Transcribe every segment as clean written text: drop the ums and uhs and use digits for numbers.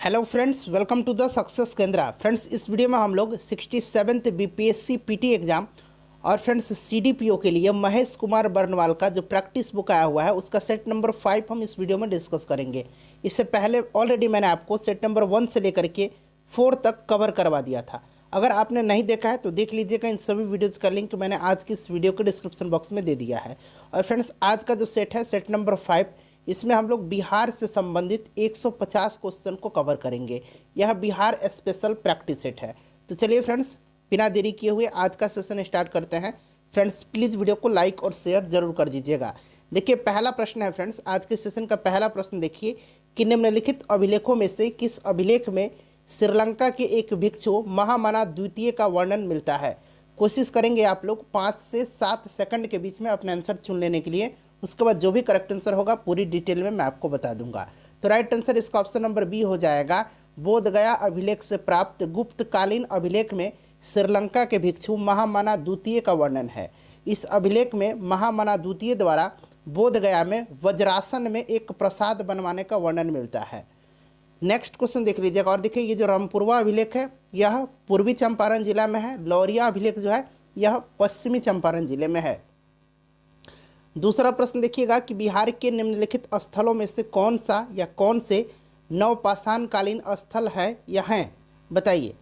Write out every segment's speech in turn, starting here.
Hello friends, welcome to the success Kendra. Friends, इस वीडियो में हम लोग 67th बीपीएससी पीटी एग्जाम और फ्रेंड्स सीडीपीओ के लिए महेश कुमार बर्नवाल का जो प्रैक्टिस बुक आया हुआ है उसका सेट नंबर 5 हम इस वीडियो में डिस्कस करेंगे। इससे पहले ऑलरेडी मैंने आपको सेट नंबर 1 से लेकर के 4 तक कवर करवा दिया था। अगर आपने नहीं देखा है तो देख लीजिएगा। इन सभी वीडियोज़ का लिंक मैंने आज की इस वीडियो के डिस्क्रिप्शन बॉक्स में दे दिया है। और फ्रेंड्स, आज का जो सेट है सेट नंबर 5, इसमें हम लोग बिहार से संबंधित 150 क्वेश्चन को कवर करेंगे। यह बिहार स्पेशल प्रैक्टिस सेट है। तो चलिए फ्रेंड्स, बिना देरी किए हुए आज का सेशन स्टार्ट करते हैं। फ्रेंड्स, प्लीज़ वीडियो को लाइक और शेयर जरूर कर दीजिएगा। देखिए, पहला प्रश्न है फ्रेंड्स, आज के सेशन का पहला प्रश्न देखिए कि निम्नलिखित अभिलेखों में से किस अभिलेख में श्रीलंका के एक भिक्षु महामना द्वितीय का वर्णन मिलता है। कोशिश करेंगे आप लोग 5 से 7 सेकंड के बीच में अपना आंसर चुन लेने के लिए। उसके बाद जो भी करेक्ट आंसर होगा पूरी डिटेल में मैं आपको बता दूंगा। तो राइट आंसर इसका ऑप्शन नंबर बी हो जाएगा। बोध गया अभिलेख से प्राप्त गुप्तकालीन अभिलेख में श्रीलंका के भिक्षु महामना द्वितीय का वर्णन है। इस अभिलेख में महामना द्वितीय द्वारा बोध गया में वज्रासन में एक प्रसाद बनवाने का वर्णन मिलता है। नेक्स्ट क्वेश्चन देख लीजिएगा। और देखिए, ये जो रामपुरवा अभिलेख है यह पूर्वी चंपारण जिला में है। लौरिया अभिलेख जो है यह पश्चिमी चंपारण जिले में है। दूसरा प्रश्न देखिएगा कि बिहार के निम्नलिखित स्थलों में से कौन सा या कौन से नवपाषाण कालीन स्थल है या हैं, बताइए।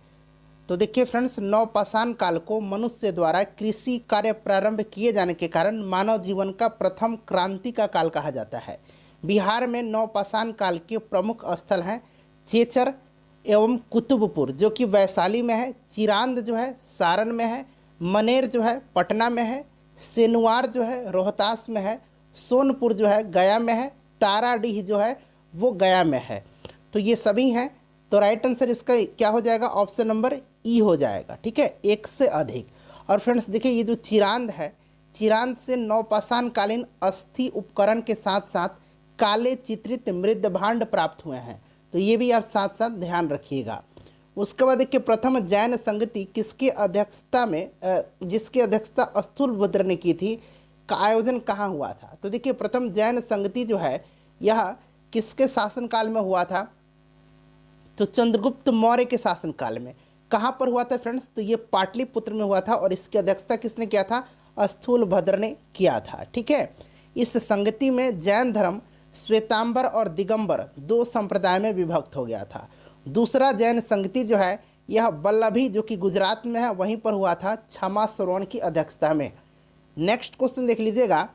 तो देखिए फ्रेंड्स, नवपाषाण काल को मनुष्य द्वारा कृषि कार्य प्रारंभ किए जाने के कारण मानव जीवन का प्रथम क्रांति का काल कहा जाता है। बिहार में नवपाषाण काल के प्रमुख स्थल हैं चेचर एवं कुतुबपुर जो कि वैशाली में है, चिरांद जो है सारण में है, मनेर जो है पटना में है, सेनुआर जो है रोहतास में है, सोनपुर जो है गया में है, ताराडीह जो है वो गया में है। तो ये सभी हैं। तो राइट आंसर इसका क्या हो जाएगा? ऑप्शन नंबर ई हो जाएगा। ठीक है, एक से अधिक। और फ्रेंड्स देखिए, ये जो चिरांद है, चिरांद से नवपाषाण कालीन अस्थि उपकरण के साथ साथ काले चित्रित मृद भांड प्राप्त हुए हैं। तो ये भी आप साथ साथ ध्यान रखिएगा। उसके बाद देखिए, प्रथम जैन संगति किसके अध्यक्षता में जिसकी अध्यक्षता स्थूलभद्र ने की थी का आयोजन कहाँ हुआ था। तो देखिए, प्रथम जैन संगति जो है यह किसके शासनकाल में हुआ था? तो चंद्रगुप्त मौर्य के शासनकाल में। कहाँ पर हुआ था फ्रेंड्स? तो ये पाटलिपुत्र में हुआ था और इसकी अध्यक्षता किसने किया था? स्थूलभद्र ने किया था। ठीक है, इस संगति में जैन धर्म श्वेतांबर और दिगंबर 2 संप्रदाय में विभक्त हो गया था। दूसरा जैन संगति जो है यह वल्लभी जो कि गुजरात में है वहीं पर हुआ था, क्षमा श्रवण की अध्यक्षता में। नेक्स्ट क्वेश्चन देख लीजिएगा।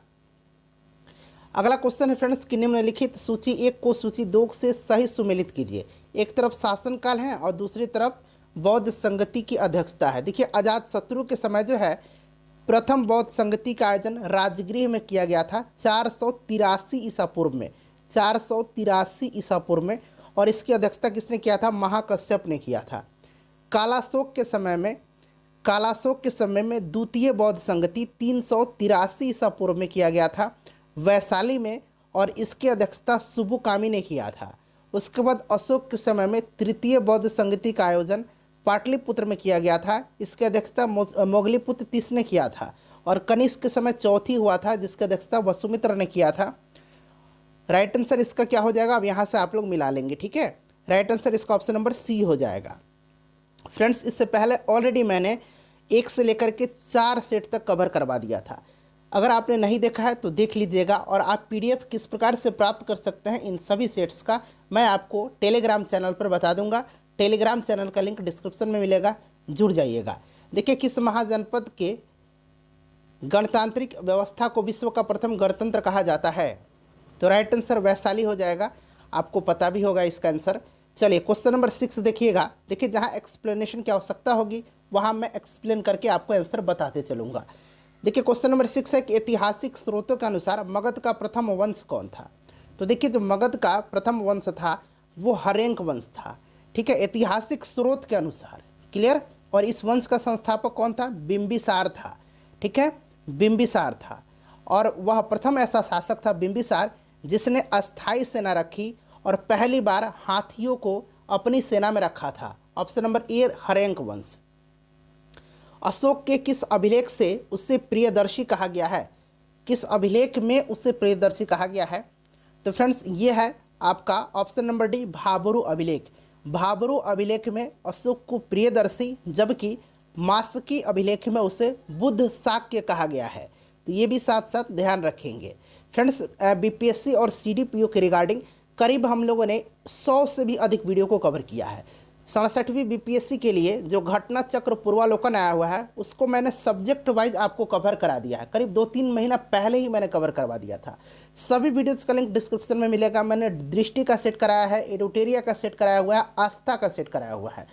अगला क्वेश्चन है फ्रेंड्स कि निम्नलिखित सूची 1 को सूची 2 से सही सुमेलित कीजिए। एक तरफ शासनकाल है और दूसरी तरफ बौद्ध संगति की अध्यक्षता है। देखिए, अजातशत्रु के समय जो है प्रथम बौद्ध संगति का आयोजन राजगृह में किया गया था 483 ईसा पूर्व में, 483 ईसा पूर्व में। और इसकी अध्यक्षता किसने किया था? महाकश्यप ने किया था। कालाशोक के समय में द्वितीय बौद्ध संगति 383 ईसा पूर्व में किया गया था वैशाली में और इसकी अध्यक्षता सुबुकामी ने किया था। उसके बाद अशोक के समय में तृतीय बौद्ध संगति का आयोजन पाटलिपुत्र में किया गया था। इसकी अध्यक्षता मोगलीपुत्र तीस ने किया था। और कनिष्क के समय चौथी हुआ था जिसकी अध्यक्षता वसुमित्र ने किया था। राइट आंसर इसका क्या हो जाएगा? अब यहाँ से आप लोग मिला लेंगे। ठीक है, राइट आंसर इसका ऑप्शन नंबर सी हो जाएगा। फ्रेंड्स, इससे पहले ऑलरेडी मैंने 1 से लेकर के 4 सेट तक कवर करवा दिया था। अगर आपने नहीं देखा है तो देख लीजिएगा। और आप पीडीएफ किस प्रकार से प्राप्त कर सकते हैं इन सभी सेट्स का मैं आपको टेलीग्राम चैनल पर बता दूंगा। टेलीग्राम चैनल का लिंक डिस्क्रिप्शन में मिलेगा, जुड़ जाइएगा। देखिए, किस महाजनपद के गणतांत्रिक व्यवस्था को विश्व का प्रथम गणतंत्र कहा जाता है? तो राइट आंसर वैशाली हो जाएगा। आपको पता भी होगा इसका आंसर। चलिए, क्वेश्चन नंबर 6 देखिएगा। देखिए, जहाँ एक्सप्लेनेशन की आवश्यकता होगी वहाँ मैं एक्सप्लेन करके आपको आंसर बताते चलूँगा। देखिए, क्वेश्चन नंबर 6 है कि ऐतिहासिक स्रोतों के अनुसार मगध का प्रथम वंश कौन था? तो देखिए, जो मगध का प्रथम वंश था वो हरेंक वंश था। ठीक है, ऐतिहासिक स्रोत के अनुसार। क्लियर? और इस वंश का संस्थापक कौन था? बिंबिसार था। ठीक है, बिंबिसार था। और वह प्रथम ऐसा शासक था बिंबिसार जिसने अस्थायी सेना रखी और पहली बार हाथियों को अपनी सेना में रखा था। ऑप्शन नंबर ए हरेंक वंश। अशोक के किस अभिलेख से उसे प्रियदर्शी कहा गया है? किस अभिलेख में उसे प्रियदर्शी कहा गया है? तो फ्रेंड्स, ये है आपका ऑप्शन नंबर डी भाबरू अभिलेख। भाबरू अभिलेख में अशोक को प्रियदर्शी, जबकि मास्की अभिलेख में उसे बुद्ध शाक्य कहा गया है। तो ये भी साथ साथ ध्यान रखेंगे। फ्रेंड्स, बीपीएससी और सीडीपीओ के रिगार्डिंग करीब हम लोगों ने 100 से भी अधिक वीडियो को कवर किया है। 67वीं बीपीएससी के लिए जो घटना चक्र पूर्वालोकन आया हुआ है उसको मैंने सब्जेक्ट वाइज आपको कवर करा दिया है। करीब 2-3 महीना पहले ही मैंने कवर करवा दिया था। सभी वीडियोज़ का लिंक डिस्क्रिप्शन में मिलेगा। मैंने दृष्टि का सेट कराया है, एडुटेरिया का सेट कराया हुआ है, आस्था का सेट कराया हुआ है।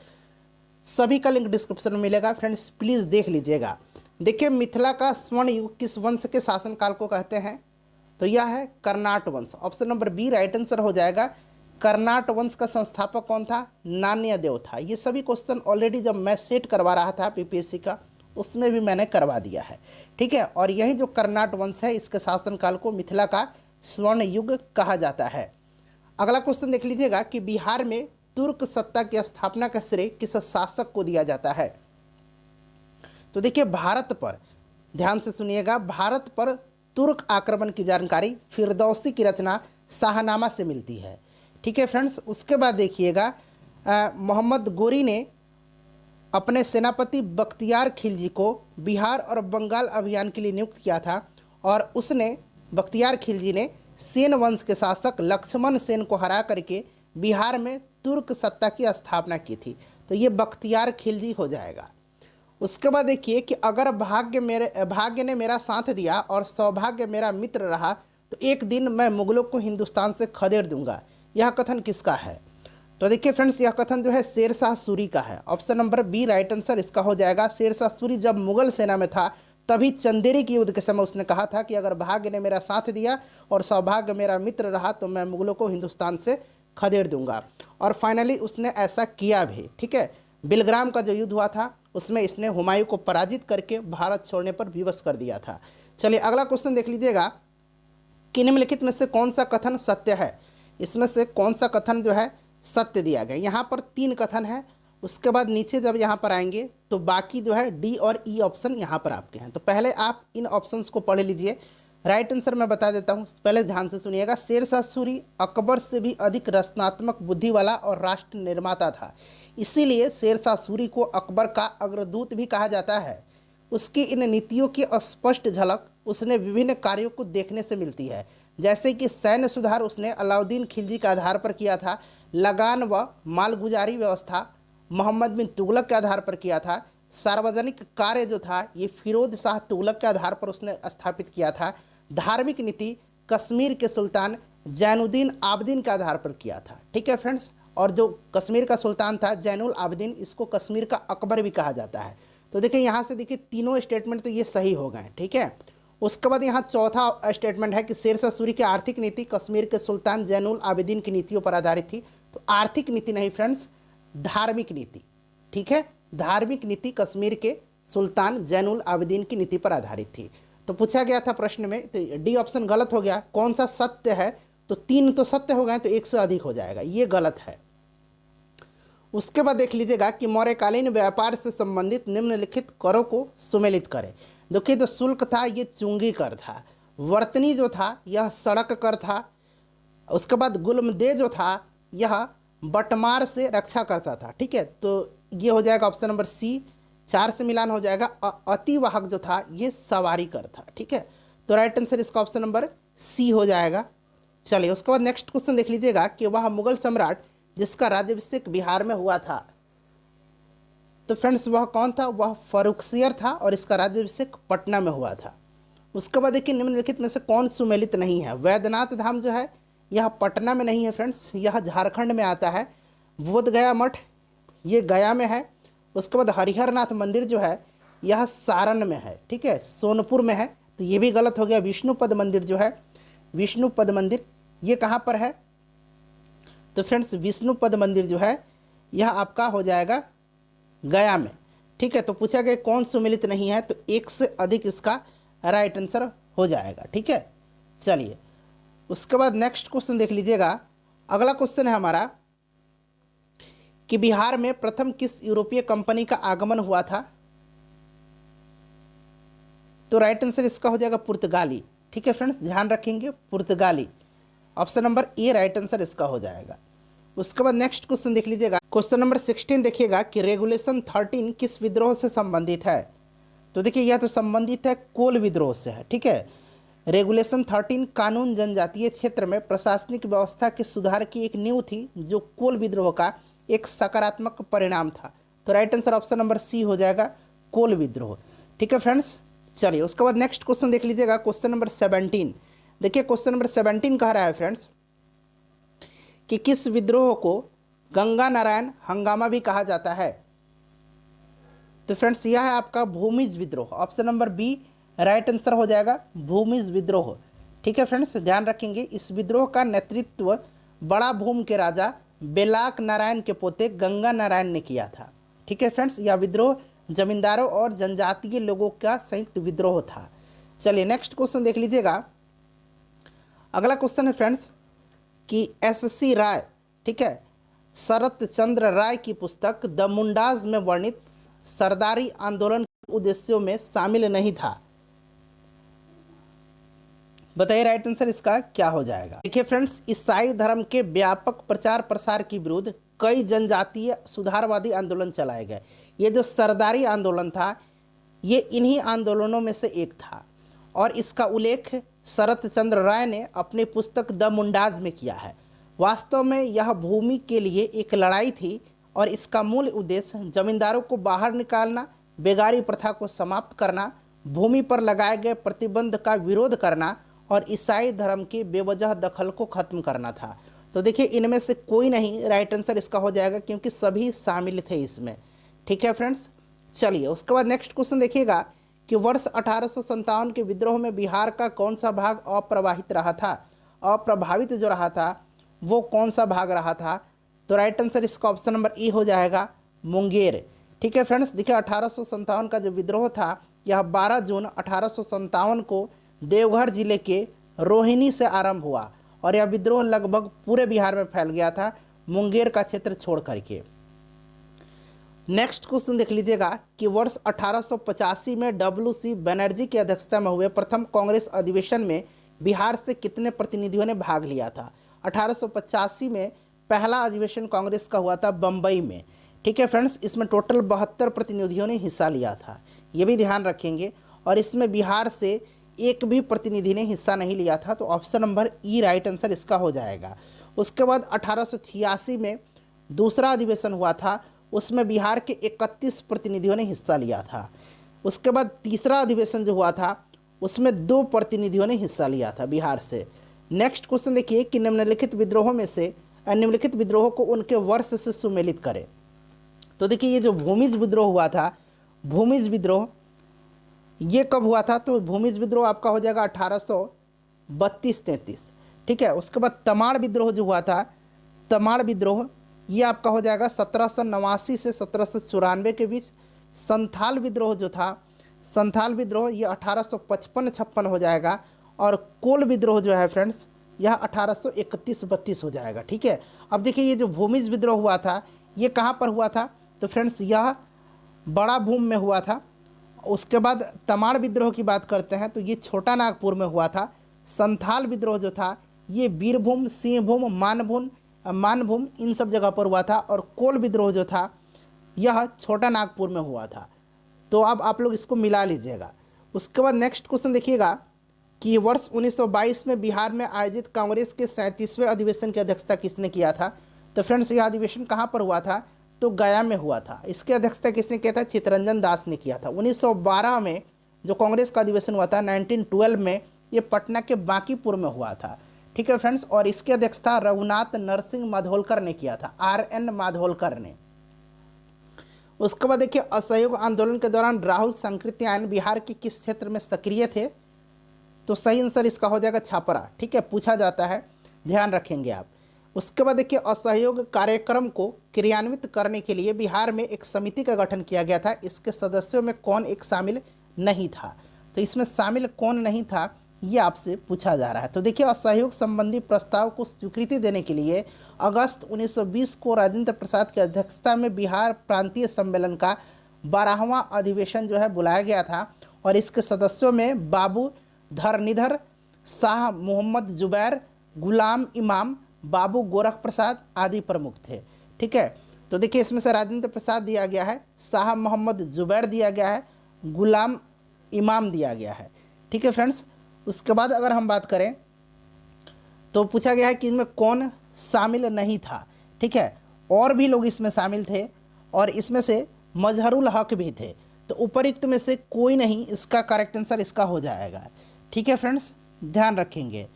सभी का लिंक डिस्क्रिप्शन में मिलेगा। फ्रेंड्स प्लीज़ देख लीजिएगा। देखिए, मिथिला का स्वर्ण युग किस वंश के शासनकाल को कहते हैं? तो यह है कर्नाट वंश। Option number B right answer हो जाएगा। कर्नाट वंश का संस्थापक कौन था? नान्यदेव था। ये सभी क्वेश्चन ऑलरेडी जब मैं सेट करवा रहा था पीपीएससी का, उसमें भी मैंने करवा दिया है, ठीक है। और यही जो कर्नाट वंश है, इसके शासनकाल को मिथिला का स्वर्ण युग कहा जाता है। अगला क्वेश्चन देख लीजिएगा कि बिहार में तुर्क सत्ता की स्थापना का श्रेय किस शासक को दिया जाता है? तो देखिए, भारत पर ध्यान से सुनिएगा, भारत पर तुर्क आक्रमण की जानकारी फिरदौसी की रचना शाहनामा से मिलती है, ठीक है फ्रेंड्स। उसके बाद देखिएगा, मोहम्मद गोरी ने अपने सेनापति बख्तियार खिलजी को बिहार और बंगाल अभियान के लिए नियुक्त किया था, और उसने बख्तियार खिलजी ने सेन वंश के शासक लक्ष्मण सेन को हरा करके बिहार में तुर्क सत्ता की स्थापना की थी। तो ये बख्तियार खिलजी हो जाएगा। उसके बाद देखिए कि अगर भाग्य ने मेरा साथ दिया और सौभाग्य मेरा मित्र रहा तो एक दिन मैं मुगलों को हिंदुस्तान से खदेड़ दूंगा। यह कथन किसका है? तो देखिए फ्रेंड्स, यह कथन जो है शेरशाह सूरी का है। Option number B right answer इसका हो जाएगा। शेरशाह सूरी जब मुगल सेना में था तभी चंदेरी के युद्ध के समय उसने कहा था कि अगर भाग्य ने मेरा साथ दिया और सौभाग्य मेरा मित्र रहा तो मैं मुगलों को हिंदुस्तान से खदेड़ दूंगा। और फाइनली उसने ऐसा किया भी, ठीक है। बिलग्राम का जो युद्ध हुआ था उसमें इसने हुमायूं को पराजित करके भारत छोड़ने पर विवश कर दिया था। चलिए अगला क्वेश्चन देख लीजिएगा कि निम्नलिखित में से कौन सा कथन सत्य है? इसमें से कौन सा कथन जो है सत्य दिया गया? यहाँ पर 3 कथन है। उसके बाद नीचे जब यहाँ पर आएंगे तो बाकी जो है डी और ई ऑप्शन यहाँ पर आपके हैं। तो पहले आप इन ऑप्शंस को पढ़ लीजिए। राइट आंसर मैं बता देता हूँ, पहले ध्यान से सुनिएगा। शेरशाह सूरी अकबर से भी अधिक रचनात्मक बुद्धि वाला और राष्ट्र निर्माता था, इसीलिए शेरशाह सूरी को अकबर का अग्रदूत भी कहा जाता है। उसकी इन नीतियों की स्पष्ट झलक उसने विभिन्न कार्यों को देखने से मिलती है, जैसे कि सैन्य सुधार उसने अलाउद्दीन खिलजी के आधार पर किया था, लगान व मालगुजारी व्यवस्था मोहम्मद बिन तुगलक के आधार पर किया था, सार्वजनिक कार्य जो था ये फिरोज शाह तुगलक के आधार पर उसने स्थापित किया था, धार्मिक नीति कश्मीर के सुल्तान जैनुद्दीन आबदीन के आधार पर किया था, ठीक है फ्रेंड्स। और जो कश्मीर का सुल्तान था जैनुल आबदीन, इसको कश्मीर का अकबर भी कहा जाता है। तो देखिए यहाँ से देखिए तीनों स्टेटमेंट तो ये सही हो गए, ठीक है। उसके बाद यहाँ चौथा स्टेटमेंट है कि शेरशाह सूरी की आर्थिक नीति कश्मीर के सुल्तान जैनुल आबदीन की नीतियों पर आधारित थी। तो आर्थिक नीति नहीं फ्रेंड्स, धार्मिक नीति, ठीक है। धार्मिक नीति कश्मीर के सुल्तान जैनुल आबदीन की नीति पर आधारित थी। तो पूछा गया था प्रश्न में, तो डी ऑप्शन गलत हो गया। कौन सा सत्य है? तो 3 तो सत्य हो गए, तो 1 से अधिक हो जाएगा, ये गलत है। उसके बाद देख लीजिएगा कि मौर्यकालीन व्यापार से संबंधित निम्नलिखित करों को सुमेलित करें। देखिए जो शुल्क था ये चुंगी कर था, वर्तनी जो था यह सड़क कर था, उसके बाद गुल्मदे जो था यह बटमार से रक्षा करता था, ठीक है। तो ये हो जाएगा ऑप्शन नंबर सी, 4 से मिलान हो जाएगा। अतिवाहक जो था ये सवारी कर था, ठीक है। तो राइट आंसर इसका ऑप्शन नंबर सी हो जाएगा। चलिए उसके बाद नेक्स्ट क्वेश्चन देख लीजिएगा कि वह मुगल सम्राट जिसका राज्याभिषेक बिहार में हुआ था, तो फ्रेंड्स वह कौन था? वह फर्रुखसियर था और इसका राज्याभिषेक पटना में हुआ था। उसके बाद देखिए निम्नलिखित में से कौन सुमेलित नहीं है? वैद्यनाथ धाम जो है यह पटना में नहीं है फ्रेंड्स, यह झारखंड में आता है। बोध गया मठ ये गया में है। उसके बाद हरिहरनाथ मंदिर जो है यह सारण में है, ठीक है, सोनपुर में है। तो ये भी गलत हो गया। विष्णुपद मंदिर जो है, विष्णुपद मंदिर ये कहाँ पर है? तो फ्रेंड्स विष्णुपद मंदिर जो है यह आपका हो जाएगा गया में, ठीक है। तो पूछा गया कौन सुमेलित नहीं है, तो 1 से अधिक इसका राइट आंसर हो जाएगा, ठीक है। चलिए उसके बाद नेक्स्ट क्वेश्चन देख लीजिएगा। अगला क्वेश्चन है हमारा कि बिहार में प्रथम किस यूरोपीय कंपनी का आगमन हुआ था? तो राइट आंसर इसका हो जाएगा पुर्तगाली, ठीक है फ्रेंड्स, ध्यान रखेंगे पुर्तगाली। Option number A right answer इसका हो जाएगा। उसके बाद नेक्स्ट क्वेश्चन देख लीजिएगा, क्वेश्चन नंबर 16 देखिएगा कि रेगुलेशन 13 किस विद्रोह से संबंधित है। तो देखिए यह तो संबंधित है कोल विद्रोह से है, ठीक है। रेगुलेशन 13 कानून जनजातीय क्षेत्र में प्रशासनिक व्यवस्था के सुधार की एक नींव थी, जो कोल विद्रोह का एक सकारात्मक परिणाम था। तो right answer option number C हो जाएगा, कोल विद्रोह, ठीक है फ्रेंड्स। चलिए उसके बाद नेक्स्ट क्वेश्चन देख लीजिएगा, क्वेश्चन नंबर 17। देखिए क्वेश्चन नंबर 17 कह रहा है फ्रेंड्स कि किस विद्रोह को गंगा नारायण हंगामा भी कहा जाता है। तो फ्रेंड्स यह है आपका भूमिज विद्रोह, option number B right answer हो जाएगा, भूमिज विद्रोह, ठीक है फ्रेंड्स। ध्यान रखेंगे इस विद्रोह का नेतृत्व बड़ा भूम के राजा बेलाक नारायण के पोते गंगा नारायण ने किया था, ठीक है फ्रेंड्स। यह विद्रोह जमींदारों और जनजातीय लोगों का संयुक्त विद्रोह था। चलिए नेक्स्ट क्वेश्चन देख लीजिएगा, अगला क्वेश्चन है फ्रेंड्स कि एस.सी. राय, ठीक है, शरत चंद्र राय की पुस्तक द मुंडाज में वर्णित सरदारी आंदोलन के उद्देश्यों में शामिल नहीं था। बताइए राइट आंसर इसका क्या हो जाएगा। देखिए फ्रेंड्स, ईसाई धर्म के व्यापक प्रचार प्रसार के विरुद्ध कई जनजातीय सुधारवादी आंदोलन चलाए गए। ये जो सरदारी आंदोलन था ये इन्हीं आंदोलनों में से एक था और इसका उल्लेख शरत चंद्र राय ने अपनी पुस्तक द मुंडाज में किया है। वास्तव में यह भूमि के लिए एक लड़ाई थी और इसका मूल उद्देश्य जमींदारों को बाहर निकालना, बेगारी प्रथा को समाप्त करना, भूमि पर लगाए गए प्रतिबंध का विरोध करना और ईसाई धर्म के बेवजह दखल को खत्म करना था। तो देखिए इनमें से कोई नहीं, राइट आंसर इसका हो जाएगा क्योंकि सभी शामिल थे इसमें, ठीक है फ्रेंड्स। चलिए उसके बाद नेक्स्ट क्वेश्चन देखिएगा कि वर्ष 1857 के विद्रोह में बिहार का कौन सा भाग अप्रभावित रहा था। अप्रभावित जो रहा था वो कौन सा भाग रहा था। तो राइट आंसर इसका ऑप्शन नंबर ई हो जाएगा, मुंगेर, ठीक है फ्रेंड्स। देखिए 1857 का जो विद्रोह था यह 12 जून 1857 को देवघर जिले के रोहिणी से आरंभ हुआ और यह विद्रोह लगभग पूरे बिहार में फैल गया था, मुंगेर का क्षेत्र छोड़ करके। नेक्स्ट क्वेश्चन देख लीजिएगा कि वर्ष 1885 में WC बनर्जी की अध्यक्षता में हुए प्रथम कांग्रेस अधिवेशन में बिहार से कितने प्रतिनिधियों ने भाग लिया था। 1885 में पहला अधिवेशन कांग्रेस का हुआ था बम्बई में, ठीक है फ्रेंड्स। इसमें टोटल 72 प्रतिनिधियों ने हिस्सा लिया था, ये भी ध्यान रखेंगे। और इसमें बिहार से एक भी प्रतिनिधि ने हिस्सा नहीं लिया था, तो ऑप्शन नंबर ई राइट आंसर इसका हो जाएगा। उसके बाद 1886 में दूसरा अधिवेशन हुआ था, उसमें बिहार के 31 प्रतिनिधियों ने हिस्सा लिया था। उसके बाद तीसरा अधिवेशन जो हुआ था उसमें 2 प्रतिनिधियों ने हिस्सा लिया था बिहार से। नेक्स्ट क्वेश्चन देखिए कि निम्नलिखित विद्रोहों में से निम्नलिखित विद्रोह को उनके वर्ष से सुमेलित करें। तो देखिए ये जो भूमिज विद्रोह हुआ था, भूमिज विद्रोह ये कब हुआ था। तो भूमिज विद्रोह आपका हो जाएगा 1832-33, ठीक है। उसके बाद तमाड़ विद्रोह जो हुआ था, तमाड़ विद्रोह ये आपका हो जाएगा 1789 से 1794 के बीच। संथाल विद्रोह जो था, संथाल विद्रोह ये 1855-56 हो जाएगा। और कोल विद्रोह जो है फ्रेंड्स यह 1831-32 हो जाएगा, ठीक है। अब देखिए ये जो भूमिज विद्रोह हुआ था ये कहाँ पर हुआ था। तो फ्रेंड्स यह बड़ा भूम में हुआ था। उसके बाद तमाड़ विद्रोह की बात करते हैं तो ये छोटा नागपुर में हुआ था। संथाल विद्रोह जो था ये बीरभूम, सिंहभूम, मानभूम इन सब जगह पर हुआ था। और कोल विद्रोह जो था यह छोटा नागपुर में हुआ था। तो अब आप लोग इसको मिला लीजिएगा। उसके बाद नेक्स्ट क्वेश्चन देखिएगा कि वर्ष 1922 में बिहार में आयोजित कांग्रेस के 37वें अधिवेशन की अध्यक्षता किसने किया था। तो फ्रेंड्स यह अधिवेशन कहाँ पर हुआ था। तो गया में हुआ था। इसकी अध्यक्षता किसने किया था। चित्तरंजन दास ने किया था। 1912 में जो कांग्रेस का अधिवेशन हुआ था 1912 में ये पटना के बांकीपुर में हुआ था, ठीक है फ्रेंड्स। और इसकी अध्यक्षता रघुनाथ नरसिंह माधोलकर ने किया था, RN माधोलकर ने। उसके बाद देखिए असहयोग आंदोलन के दौरान राहुल सांकृत्यायन बिहार के किस क्षेत्र में सक्रिय थे। तो सही आंसर इसका हो जाएगा छापरा, ठीक है, पूछा जाता है, ध्यान रखेंगे आप। उसके बाद देखिए असहयोग कार्यक्रम को क्रियान्वित करने के लिए बिहार में एक समिति का गठन किया गया था। इसके सदस्यों में कौन एक शामिल नहीं था। तो इसमें शामिल कौन नहीं था ये आपसे पूछा जा रहा है। तो देखिए असहयोग संबंधी प्रस्ताव को स्वीकृति देने के लिए अगस्त 1920 को राजेंद्र प्रसाद की अध्यक्षता में बिहार प्रांतीय सम्मेलन का 12वां अधिवेशन जो है बुलाया गया था। और इसके सदस्यों में बाबू धरनीधर, शाह मोहम्मद जुबैर, गुलाम इमाम, बाबू गोरख प्रसाद आदि प्रमुख थे। ठीक है, तो देखिए इसमें से राजेंद्र प्रसाद दिया गया है, साहब मोहम्मद जुबैर दिया गया है, गुलाम इमाम दिया गया है। ठीक है फ्रेंड्स, उसके बाद अगर हम बात करें तो पूछा गया है कि इनमें कौन शामिल नहीं था। ठीक है, और भी लोग इसमें शामिल थे और इसमें से मजहरुल हक भी थे। तो उपरोक्त में से कोई नहीं, इसका करेक्ट आंसर इसका हो जाएगा। ठीक है फ्रेंड्स, ध्यान रखेंगे।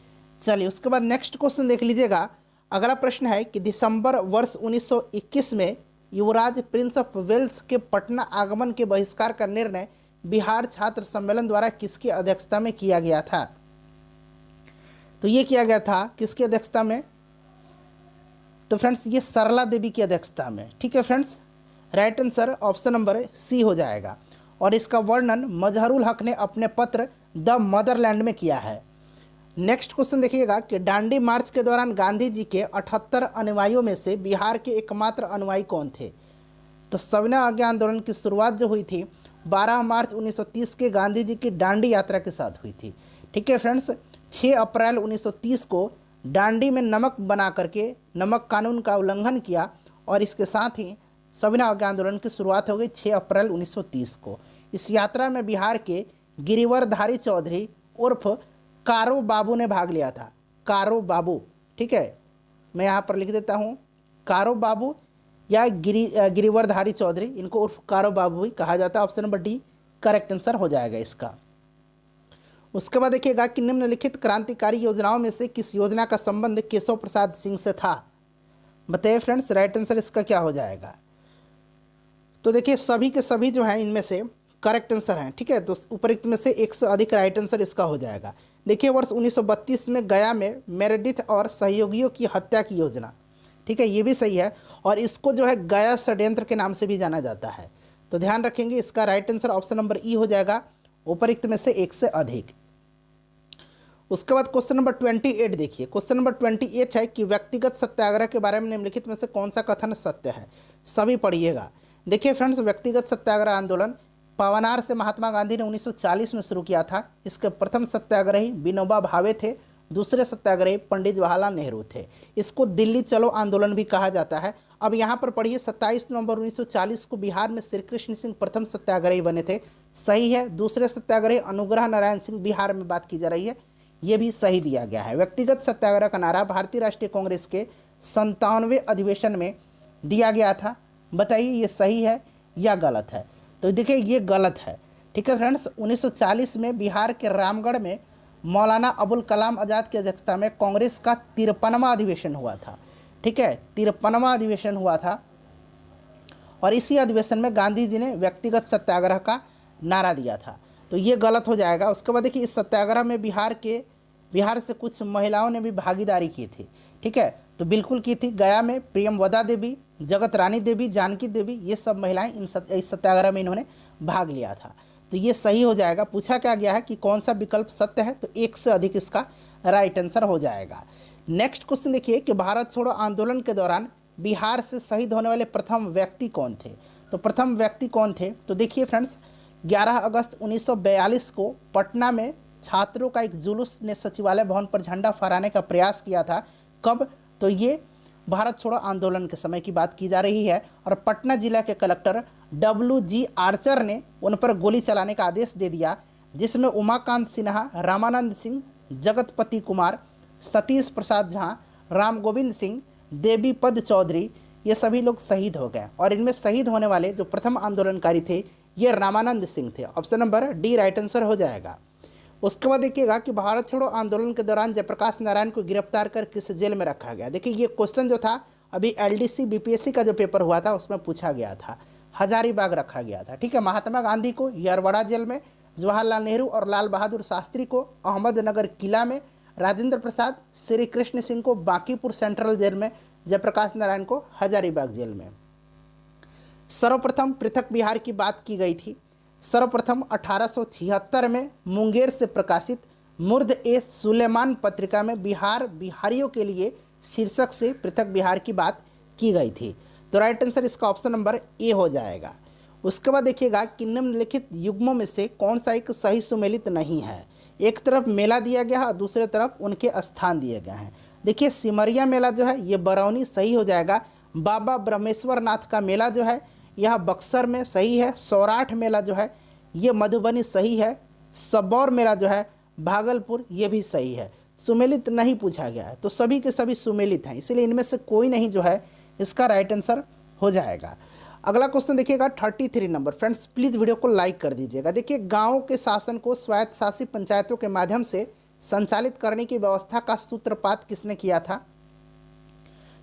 चलिए उसके बाद नेक्स्ट क्वेश्चन देख लीजिएगा। अगला प्रश्न है कि दिसंबर वर्ष 1921 में युवराज प्रिंस ऑफ वेल्स के पटना आगमन के बहिष्कार का निर्णय बिहार छात्र सम्मेलन द्वारा किसकी अध्यक्षता में किया गया था। तो ये किया गया था किसकी अध्यक्षता में, तो फ्रेंड्स ये सरला देवी की अध्यक्षता में। ठीक है friends, right answer option number C हो जाएगा। और इसका वर्णन मजहरुल हक ने अपने पत्र द मदरलैंड में किया है। नेक्स्ट क्वेश्चन देखिएगा कि दांडी मार्च के दौरान गांधी जी के 78 अनुयायियों में से बिहार के एकमात्र अनुयायी कौन थे। तो सविनय अवज्ञा आंदोलन की शुरुआत जो हुई थी 12 मार्च 1930 के गांधी जी की दांडी यात्रा के साथ हुई थी। ठीक है फ्रेंड्स, 6 अप्रैल 1930 को दांडी में नमक बना करके नमक कानून का उल्लंघन किया और इसके साथ ही सविनय अवज्ञा आंदोलन की शुरुआत हो गई 6 अप्रैल 1930 को। इस यात्रा में बिहार के गिरिवरधारी चौधरी उर्फ कारो बाबू ने भाग लिया था। कारो बाबू, ठीक है, मैं यहाँ पर लिख देता हूँ कारो बाबू या गिरिवरधारी चौधरी, इनको उर्फ कारो बाबू भी कहा जाता है। Option number D correct answer हो जाएगा इसका। उसके बाद देखिएगा कि निम्नलिखित क्रांतिकारी योजनाओं में से किस योजना का संबंध केशव प्रसाद सिंह से था। बताइए फ्रेंड्स, राइट आंसर इसका क्या हो जाएगा। तो देखिए सभी के सभी जो हैं इनमें से करेक्ट आंसर हैं। ठीक है, तो उपरोक्त में से एक से अधिक राइट आंसर इसका हो जाएगा। देखिए वर्ष 1932 में गया में मेरेडिथ और सहयोगियों की हत्या की योजना। ठीक है, ये भी सही है और इसको जो है गया षड्यंत्र के नाम से भी जाना जाता है। तो ध्यान रखेंगे, इसका राइट आंसर ऑप्शन नंबर ई हो जाएगा, उपरोक्त में से एक से अधिक। उसके बाद क्वेश्चन नंबर 28 देखिए। क्वेश्चन नंबर 28 है कि व्यक्तिगत सत्याग्रह के बारे में निम्नलिखित में से कौन सा कथन सत्य है। सभी पढ़िएगा। देखिए फ्रेंड्स, व्यक्तिगत सत्याग्रह आंदोलन पवनार से महात्मा गांधी ने 1940 में शुरू किया था। इसके प्रथम सत्याग्रही विनोबा भावे थे, दूसरे सत्याग्रही पंडित जवाहरलाल नेहरू थे। इसको दिल्ली चलो आंदोलन भी कहा जाता है। अब यहाँ पर पढ़िए 27 नवंबर 1940 को बिहार में श्री कृष्ण सिंह प्रथम सत्याग्रही बने थे। सही है। दूसरे सत्याग्रही अनुग्रह नारायण सिंह बिहार में बात की जा रही है, ये भी सही दिया गया है। व्यक्तिगत सत्याग्रह का नारा भारतीय राष्ट्रीय कांग्रेस के 57वें अधिवेशन में दिया गया था। बताइए ये सही है या गलत है। तो देखिए ये गलत है। ठीक है फ्रेंड्स, 1940 में बिहार के रामगढ़ में मौलाना अबुल कलाम आज़ाद की अध्यक्षता में कांग्रेस का 53वां अधिवेशन हुआ था। ठीक है, 53वां अधिवेशन हुआ था और इसी अधिवेशन में गांधी जी ने व्यक्तिगत सत्याग्रह का नारा दिया था। तो ये गलत हो जाएगा। उसके बाद देखिए इस सत्याग्रह में बिहार से कुछ महिलाओं ने भी भागीदारी की थी। ठीक है, तो बिल्कुल की थी। गया में प्रियमवदा देवी, जगत रानी देवी, जानकी देवी, ये सब महिलाएं इस सत्याग्रह में इन्होंने भाग लिया था। तो ये सही हो जाएगा। पूछा क्या गया है कि कौन सा विकल्प सत्य है, तो एक से अधिक इसका राइट आंसर हो जाएगा। नेक्स्ट क्वेश्चन देखिए कि भारत छोड़ो आंदोलन के दौरान बिहार से शहीद होने वाले प्रथम व्यक्ति कौन थे। तो प्रथम व्यक्ति कौन थे, तो देखिए फ्रेंड्स 11 अगस्त 1942 को पटना में छात्रों का एक जुलूस ने सचिवालय भवन पर झंडा फहराने का प्रयास किया था। कब, तो ये भारत छोड़ो आंदोलन के समय की बात की जा रही है और पटना जिला के कलेक्टर WG आर्चर ने उन पर गोली चलाने का आदेश दे दिया, जिसमें उमाकांत सिन्हा, रामानंद सिंह, जगतपति कुमार, सतीश प्रसाद झा, राम गोविंद सिंह, देवीपद चौधरी, ये सभी लोग शहीद हो गए। और इनमें शहीद होने वाले जो प्रथम आंदोलनकारी थे ये रामानंद सिंह थे। Option number D right answer हो जाएगा। उसके बाद देखिएगा कि भारत छोड़ो आंदोलन के दौरान जयप्रकाश नारायण को गिरफ्तार कर किस जेल में रखा गया। देखिए ये क्वेश्चन जो था अभी LDC BPSC का जो पेपर हुआ था उसमें पूछा गया था। हजारीबाग रखा गया था। ठीक है, महात्मा गांधी को यरवड़ा जेल में, जवाहरलाल नेहरू और लाल बहादुर शास्त्री को अहमदनगर किला में, राजेंद्र प्रसाद, श्री कृष्ण सिंह को बांकीपुर सेंट्रल जेल में, जयप्रकाश नारायण को हजारीबाग जेल में। सर्वप्रथम पृथक बिहार की बात की गई थी। सर्वप्रथम 1876 में मुंगेर से प्रकाशित मुर्द-ए-सुलेमान पत्रिका में बिहार बिहारियों के लिए शीर्षक से पृथक बिहार की बात की गई थी। तो राइट आंसर इसका ऑप्शन नंबर ए हो जाएगा। उसके बाद देखिएगा कि निम्नलिखित युग्मों में से कौन सा एक सही सुमेलित नहीं है। एक तरफ मेला दिया गया है और दूसरे तरफ उनके स्थान दिए गए हैं। देखिए सिमरिया मेला जो है ये बरौनी सही हो जाएगा। बाबा ब्रह्मेश्वर नाथ का मेला जो है यह बक्सर में सही है। सौराठ मेला जो है ये मधुबनी सही है। सबौर मेला जो है भागलपुर ये भी सही है। सुमेलित नहीं पूछा गया है, तो सभी के सभी सुमेलित हैं, इसलिए इनमें से कोई नहीं जो है इसका राइट आंसर हो जाएगा। अगला क्वेश्चन देखिएगा 33 नंबर। फ्रेंड्स प्लीज़ वीडियो को लाइक कर दीजिएगा। देखिए गाँव के शासन को स्वायत्त शासी पंचायतों के माध्यम से संचालित करने की व्यवस्था का सूत्रपात किसने किया था?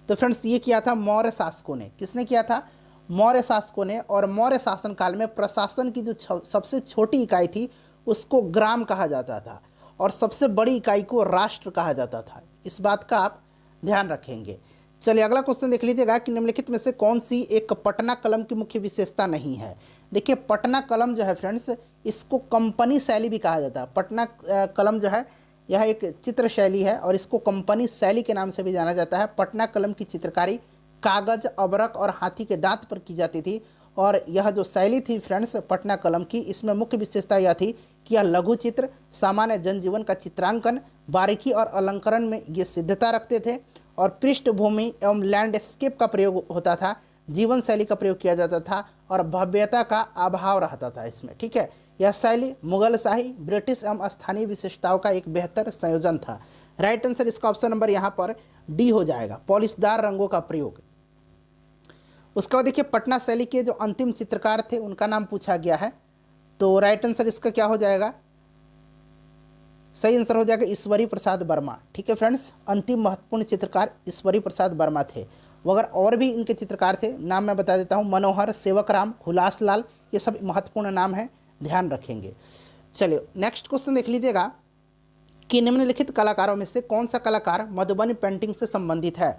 तो फ्रेंड्स ये किया था मौर्य शासकों ने। किसने किया था? मौर्य शासकों ने। और मौर्य शासन काल में प्रशासन की जो सबसे छोटी इकाई थी उसको ग्राम कहा जाता था और सबसे बड़ी इकाई को राष्ट्र कहा जाता था। इस बात का आप ध्यान रखेंगे। चलिए अगला क्वेश्चन देख लीजिएगा कि निम्नलिखित में से कौन सी एक पटना कलम की मुख्य विशेषता नहीं है? देखिए पटना कलम जो है फ्रेंड्स इसको कंपनी शैली भी कहा जाता है। पटना कलम जो है यह एक चित्र शैली है और इसको कंपनी शैली के नाम से भी जाना जाता है। पटना कलम की चित्रकारी कागज, अबरक और हाथी के दांत पर की जाती थी। और यह जो शैली थी फ्रेंड्स पटना कलम की, इसमें मुख्य विशेषता यह थी कि यह लघु चित्र, सामान्य जनजीवन का चित्रांकन, बारीकी और अलंकरण में ये सिद्धता रखते थे और पृष्ठभूमि एवं लैंडस्केप का प्रयोग होता था, जीवन शैली का प्रयोग किया जाता था और भव्यता का अभाव रहता था इसमें। ठीक है, यह शैली मुगल शाही, ब्रिटिश एवं स्थानीय विशेषताओं का एक बेहतर संयोजन था। राइट आंसर इसका ऑप्शन नंबर यहाँ पर डी हो जाएगा, पॉलिशदार रंगों का प्रयोग। उसके बाद देखिए पटना शैली के जो अंतिम चित्रकार थे उनका नाम पूछा गया है, तो राइट आंसर इसका क्या हो जाएगा? सही आंसर हो जाएगा ईश्वरी प्रसाद वर्मा। ठीक है फ्रेंड्स, अंतिम महत्वपूर्ण चित्रकार ईश्वरी प्रसाद वर्मा थे। मगर और भी इनके चित्रकार थे, नाम मैं बता देता हूँ, मनोहर, सेवकराम, हुलासलाल, ये सब महत्वपूर्ण नाम है, ध्यान रखेंगे। चलिए नेक्स्ट क्वेश्चन देख लीजिएगा कि निम्नलिखित कलाकारों में से कौन सा कलाकार मधुबनी पेंटिंग से संबंधित है?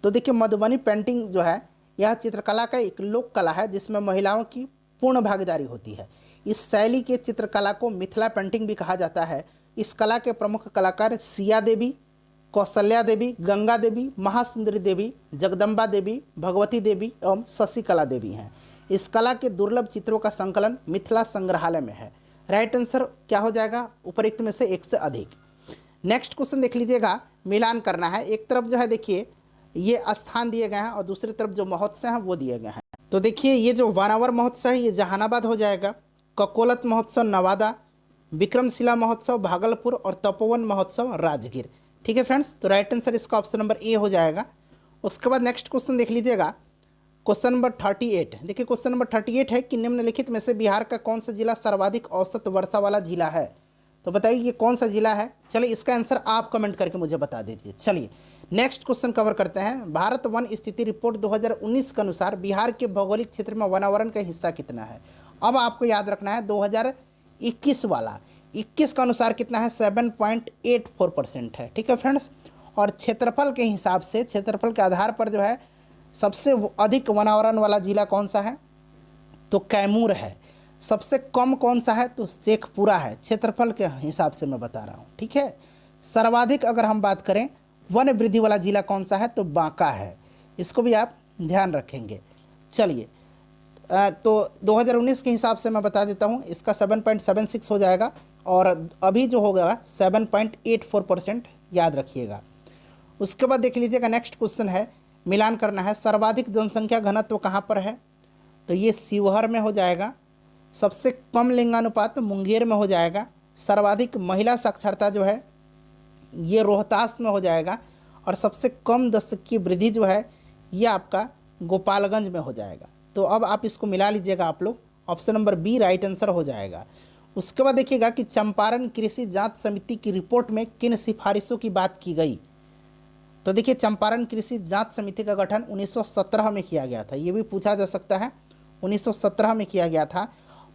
तो देखिए मधुबनी पेंटिंग जो है यह चित्रकला का एक लोक कला है जिसमें महिलाओं की पूर्ण भागीदारी होती है। इस शैली के चित्रकला को मिथिला पेंटिंग भी कहा जाता है। इस कला के प्रमुख कलाकार सिया देवी, कौशल्या देवी, गंगा देवी, महासुंदरी देवी, जगदम्बा देवी, भगवती देवी एवं शशिकला देवी हैं। इस कला के दुर्लभ चित्रों का संकलन मिथिला संग्रहालय में है। राइट आंसर क्या हो जाएगा? उपरोक्त में से एक से अधिक। नेक्स्ट क्वेश्चन देख लीजिएगा, मिलान करना है। एक तरफ जो है देखिए ये स्थान दिए गए हैं और दूसरी तरफ जो महोत्सव हैं वो दिए गए हैं। तो देखिए ये जो वानावर महोत्सव है ये जहानाबाद हो जाएगा, ककोलत महोत्सव नवादा, विक्रमशिला महोत्सव भागलपुर और तपोवन महोत्सव राजगीर। ठीक है फ्रेंड्स, तो राइट आंसर इसका ऑप्शन नंबर ए हो जाएगा। उसके बाद नेक्स्ट क्वेश्चन देख लीजिएगा, क्वेश्चन नंबर 38। देखिए क्वेश्चन नंबर 38 है कि निम्नलिखित में से बिहार का कौन सा जिला सर्वाधिक औसत वर्षा वाला जिला है? तो बताइए ये कौन सा जिला है? चलिए इसका आंसर आप कमेंट करके मुझे बता दीजिए। चलिए नेक्स्ट क्वेश्चन कवर करते हैं। भारत वन स्थिति रिपोर्ट 2019 के अनुसार बिहार के भौगोलिक क्षेत्र में वनावरण का हिस्सा कितना है? अब आपको याद रखना है 2021 वाला, 21 का अनुसार कितना है? 7.84% है। ठीक है फ्रेंड्स, और क्षेत्रफल के हिसाब से, क्षेत्रफल के आधार पर जो है सबसे अधिक वनावरण वाला जिला कौन सा है? तो कैमूर है। सबसे कम कौन सा है? तो शेखपुरा है। क्षेत्रफल के हिसाब से मैं बता रहा हूँ। ठीक है, सर्वाधिक अगर हम बात करें वन वृद्धि वाला जिला कौन सा है? तो बांका है। इसको भी आप ध्यान रखेंगे। चलिए तो 2019 के हिसाब से मैं बता देता हूँ, इसका 7.76 हो जाएगा और अभी जो होगा 7.84%, याद रखिएगा। उसके बाद देख लीजिएगा नेक्स्ट क्वेश्चन है, मिलान करना है। सर्वाधिक जनसंख्या घनत्व कहाँ पर है? तो ये शिवहर में हो जाएगा। सबसे कम लिंगानुपात मुंगेर में हो जाएगा। सर्वाधिक महिला साक्षरता जो है ये रोहतास में हो जाएगा और सबसे कम दशक की वृद्धि जो है ये आपका गोपालगंज में हो जाएगा। तो अब आप इसको मिला लीजिएगा आप लोग, option number B right answer हो जाएगा। उसके बाद देखिएगा कि चंपारण कृषि जांच समिति की रिपोर्ट में किन सिफारिशों की बात की गई? तो देखिए चंपारण कृषि जांच समिति का गठन 1917 में किया गया था, ये भी पूछा जा सकता है। 1917 में किया गया था।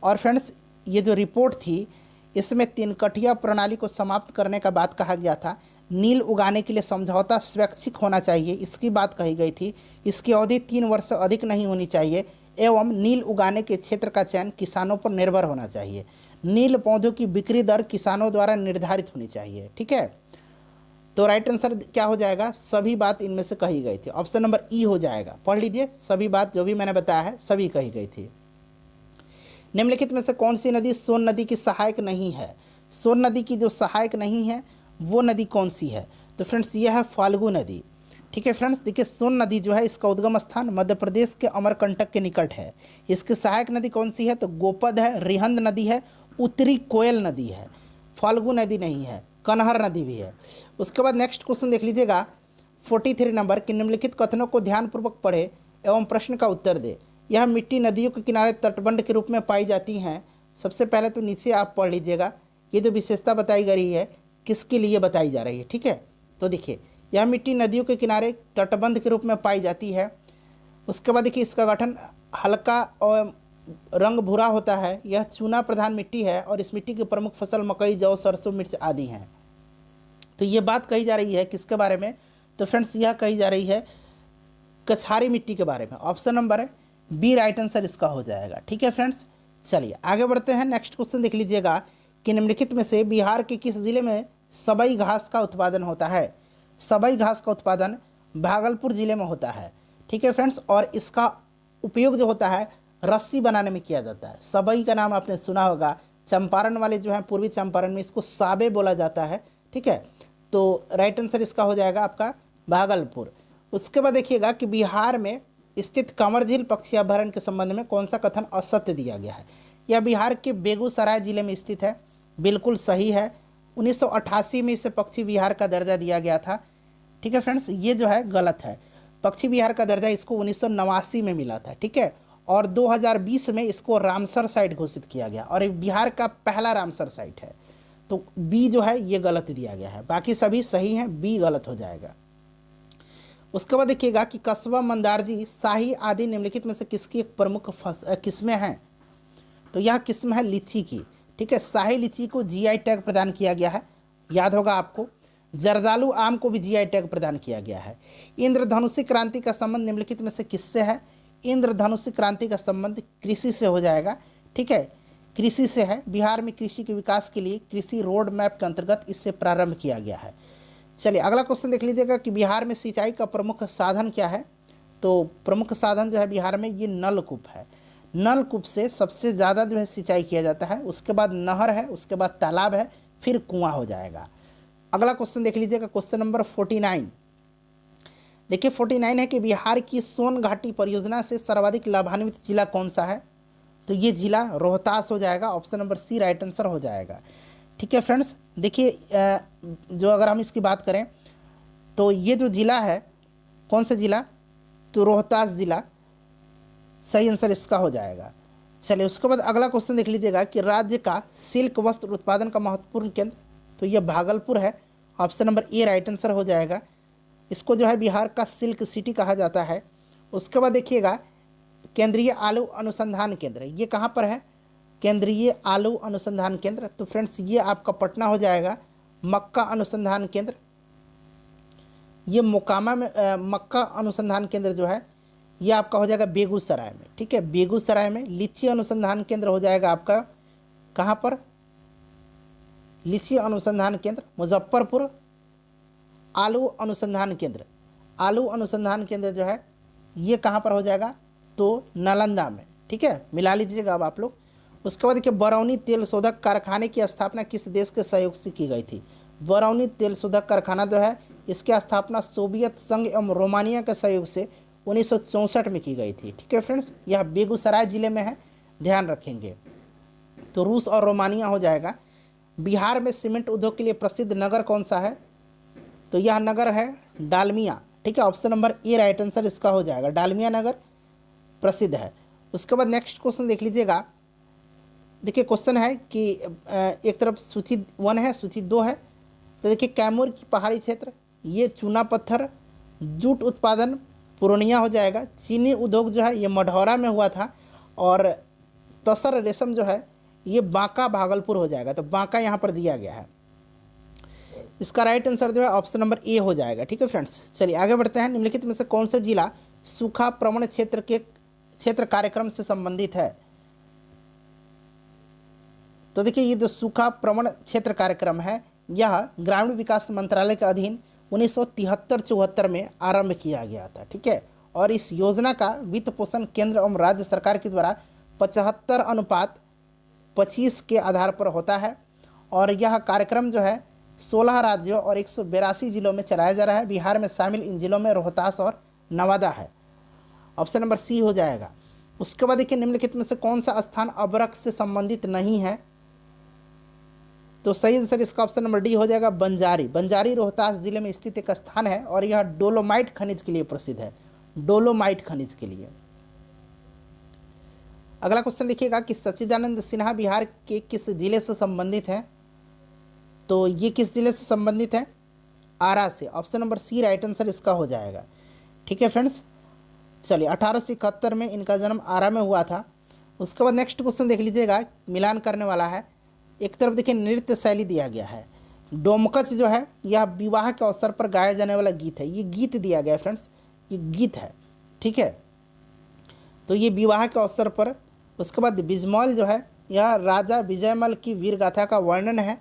और फ्रेंड्स ये जो रिपोर्ट थी इसमें तीनकठिया प्रणाली को समाप्त करने का बात कहा गया था। नील उगाने के लिए समझौता स्वैच्छिक होना चाहिए, इसकी बात कही गई थी। इसकी अवधि 3 वर्ष से अधिक नहीं होनी चाहिए एवं नील उगाने के क्षेत्र का चयन किसानों पर निर्भर होना चाहिए। नील पौधों की बिक्री दर किसानों द्वारा निर्धारित होनी चाहिए। ठीक है, तो राइट आंसर क्या हो जाएगा? सभी बात इनमें से कही गई थी। ऑप्शन नंबर ई हो जाएगा। पढ़ लीजिए, सभी बात जो भी मैंने बताया है सभी कही गई थी। निम्नलिखित में से कौन सी नदी सोन नदी की सहायक नहीं है? सोन नदी की जो सहायक नहीं है वो नदी कौन सी है? तो फ्रेंड्स ये है फाल्गु नदी। ठीक है फ्रेंड्स, देखिए सोन नदी जो है इसका उद्गम स्थान मध्य प्रदेश के अमरकंटक के निकट है। इसकी सहायक नदी कौन सी है? तो गोपद है, रिहंद नदी है, उत्तरी कोयल नदी है, फाल्गु नदी नहीं है, कनहर नदी भी है। उसके बाद नेक्स्ट क्वेश्चन देख लीजिएगा 43 नंबर कि निम्नलिखित कथनों को ध्यानपूर्वक पढ़े एवं प्रश्न का उत्तर दे। यह मिट्टी नदियों के किनारे तटबंध के रूप में पाई जाती हैं। सबसे पहले तो नीचे आप पढ़ लीजिएगा, ये जो विशेषता बताई गई है किसके लिए बताई जा रही है। ठीक है, तो देखिए यह मिट्टी नदियों के किनारे तटबंध के रूप में पाई जाती है। उसके बाद देखिए इसका गठन हल्का और रंग भूरा होता है। यह चूना प्रधान मिट्टी है और इस मिट्टी की प्रमुख फसल मकई, जौ, सरसों, मिर्च आदि हैं। तो ये बात कही जा रही है किसके बारे में? तो फ्रेंड्स यह कही जा रही है कछारी मिट्टी के बारे में। ऑप्शन नंबर है बी राइट आंसर इसका हो जाएगा। ठीक है फ्रेंड्स, चलिए आगे बढ़ते हैं। नेक्स्ट क्वेश्चन देख लीजिएगा कि निम्नलिखित में से बिहार के किस जिले में सबई घास का उत्पादन होता है? सबई घास का उत्पादन भागलपुर जिले में होता है। ठीक है फ्रेंड्स, और इसका उपयोग जो होता है रस्सी बनाने में किया जाता है। सबई का नाम आपने सुना होगा, चंपारण वाले जो हैं पूर्वी चंपारण में इसको साबे बोला जाता है। ठीक है, तो राइट आंसर इसका हो जाएगा आपका भागलपुर। उसके बाद देखिएगा कि बिहार में स्थित कंवर झील पक्षी अभयारण्य के संबंध में कौन सा कथन असत्य दिया गया है? यह बिहार के बेगूसराय जिले में स्थित है। बिल्कुल सही है। 1988 में इसे पक्षी विहार का दर्जा दिया गया था। ठीक है फ्रेंड्स, ये जो है गलत है। पक्षी विहार का दर्जा इसको 1989 में मिला था। ठीक है, और 2020 में इसको रामसर साइट घोषित किया गया और ये बिहार का पहला रामसर साइट है। तो बी जो है ये गलत दिया गया है, बाकी सभी सही हैं, बी गलत हो जाएगा। उसके बाद देखिएगा कि कस्बा, मंदारजी, शाही आदि निम्नलिखित में से किसकी एक प्रमुख किस्में हैं? तो यह किस्म है लीची की। ठीक है, शाही लीची को जीआई टैग प्रदान किया गया है, याद होगा आपको। जर्दालू आम को भी जीआई टैग प्रदान किया गया है। इंद्रधनुषी क्रांति का संबंध निम्नलिखित में से किससे है? इंद्रधनुषी क्रांति का संबंध कृषि से हो जाएगा। ठीक है, कृषि से है। बिहार में कृषि के विकास के लिए कृषि रोड मैप के अंतर्गत इससे प्रारंभ किया गया है। चलिए अगला क्वेश्चन देख लीजिएगा कि बिहार में सिंचाई का प्रमुख साधन क्या है? तो प्रमुख साधन जो है बिहार में ये नलकूप है। नलकूप से सबसे ज़्यादा जो है सिंचाई किया जाता है। उसके बाद नहर है, उसके बाद तालाब है, फिर कुआं हो जाएगा। अगला क्वेश्चन देख लीजिएगा क्वेश्चन नंबर 49। देखिए 49 है कि बिहार की सोन घाटी परियोजना से सर्वाधिक लाभान्वित जिला कौन सा है? तो ये जिला रोहतास हो जाएगा। Option number C right answer हो जाएगा। ठीक है फ्रेंड्स, देखिए जो अगर हम इसकी बात करें तो ये जो जिला है कौन सा जिला? तो रोहतास जिला सही आंसर इसका हो जाएगा। चलिए उसके बाद अगला क्वेश्चन देख लीजिएगा कि राज्य का सिल्क वस्त्र उत्पादन का महत्वपूर्ण केंद्र, तो ये भागलपुर है। Option number A right answer हो जाएगा। इसको जो है बिहार का सिल्क सिटी कहा जाता है। उसके बाद देखिएगा केंद्रीय आलू अनुसंधान केंद्र, ये कहाँ पर है? केंद्रीय आलू अनुसंधान केंद्र, तो फ्रेंड्स ये आपका पटना हो जाएगा। मक्का अनुसंधान केंद्र, ये मोकामा में मक्का अनुसंधान केंद्र जो है ये आपका हो जाएगा बेगूसराय में। ठीक है, बेगूसराय में। लीची अनुसंधान केंद्र हो जाएगा आपका कहाँ पर? लीची अनुसंधान केंद्र मुजफ्फरपुर। आलू अनुसंधान केंद्र, आलू अनुसंधान केंद्र जो है ये कहाँ पर हो जाएगा? तो नालंदा में। ठीक है, मिला लीजिएगा अब आप लोग। उसके बाद देखिए बरौनी तेल शोधक कारखाने की स्थापना किस देश के सहयोग से की गई थी? बरौनी तेल शोधक कारखाना जो है इसकी स्थापना सोवियत संघ एवं रोमानिया के सहयोग से 1964 में की गई थी। ठीक है फ्रेंड्स, यह बेगूसराय जिले में है, ध्यान रखेंगे। तो रूस और रोमानिया हो जाएगा। बिहार में सीमेंट उद्योग के लिए प्रसिद्ध नगर कौन सा है? तो यह नगर है डालमिया। ठीक है, option number A right answer इसका हो जाएगा। डालमिया नगर प्रसिद्ध है। उसके बाद नेक्स्ट क्वेश्चन देख लीजिएगा। देखिए क्वेश्चन है कि एक तरफ सूची 1 है, सूची 2 है। तो देखिए कैमूर की पहाड़ी क्षेत्र, ये चूना पत्थर, जूट उत्पादन पूर्णिया हो जाएगा। चीनी उद्योग जो है ये मढ़ौरा में हुआ था, और तसर रेशम जो है ये बांका भागलपुर हो जाएगा। तो बांका यहाँ पर दिया गया है। इसका राइट आंसर जो है ऑप्शन नंबर ए हो जाएगा। ठीक है फ्रेंड्स, चलिए आगे बढ़ते हैं। निम्नलिखित में से कौन सा जिला सूखा प्रवण क्षेत्र कार्यक्रम से संबंधित है? तो देखिए ये जो सूखा प्रवण क्षेत्र कार्यक्रम है यह ग्रामीण विकास मंत्रालय के अधीन 1973-74 में आरंभ किया गया था। ठीक है, और इस योजना का वित्त पोषण केंद्र एवं राज्य सरकार के द्वारा 75:25 के आधार पर होता है। और यह कार्यक्रम जो है 16 राज्यों और 182 जिलों में चलाया जा रहा है। बिहार में शामिल इन जिलों में रोहतास और नवादा है। ऑप्शन नंबर सी हो जाएगा। उसके बाद देखिए निम्नलिखित में से कौन सा स्थान अभ्रक से संबंधित नहीं है? तो सही आंसर इसका ऑप्शन नंबर डी हो जाएगा, बंजारी। बंजारी रोहतास जिले में स्थित एक स्थान है और यह डोलोमाइट खनिज के लिए प्रसिद्ध है, डोलोमाइट खनिज के लिए। अगला क्वेश्चन देखिएगा कि सच्चिदानंद सिन्हा बिहार के किस जिले से संबंधित है? तो ये किस जिले से संबंधित है? आरा से। Option number C right answer इसका हो जाएगा। ठीक है फ्रेंड्स, चलिए 1871 में इनका जन्म आरा में हुआ था। उसके बाद नेक्स्ट क्वेश्चन देख लीजिएगा, मिलान करने वाला है। एक तरफ देखिए नृत्य शैली दिया गया है, डोमकच जो है यह विवाह के अवसर पर गाया जाने वाला गीत है। ये गीत दिया गया है फ्रेंड्स, ये गीत है। ठीक है, तो ये विवाह के अवसर पर। उसके बाद बिजमौल जो है यह राजा विजयमल की वीर गाथा का वर्णन है।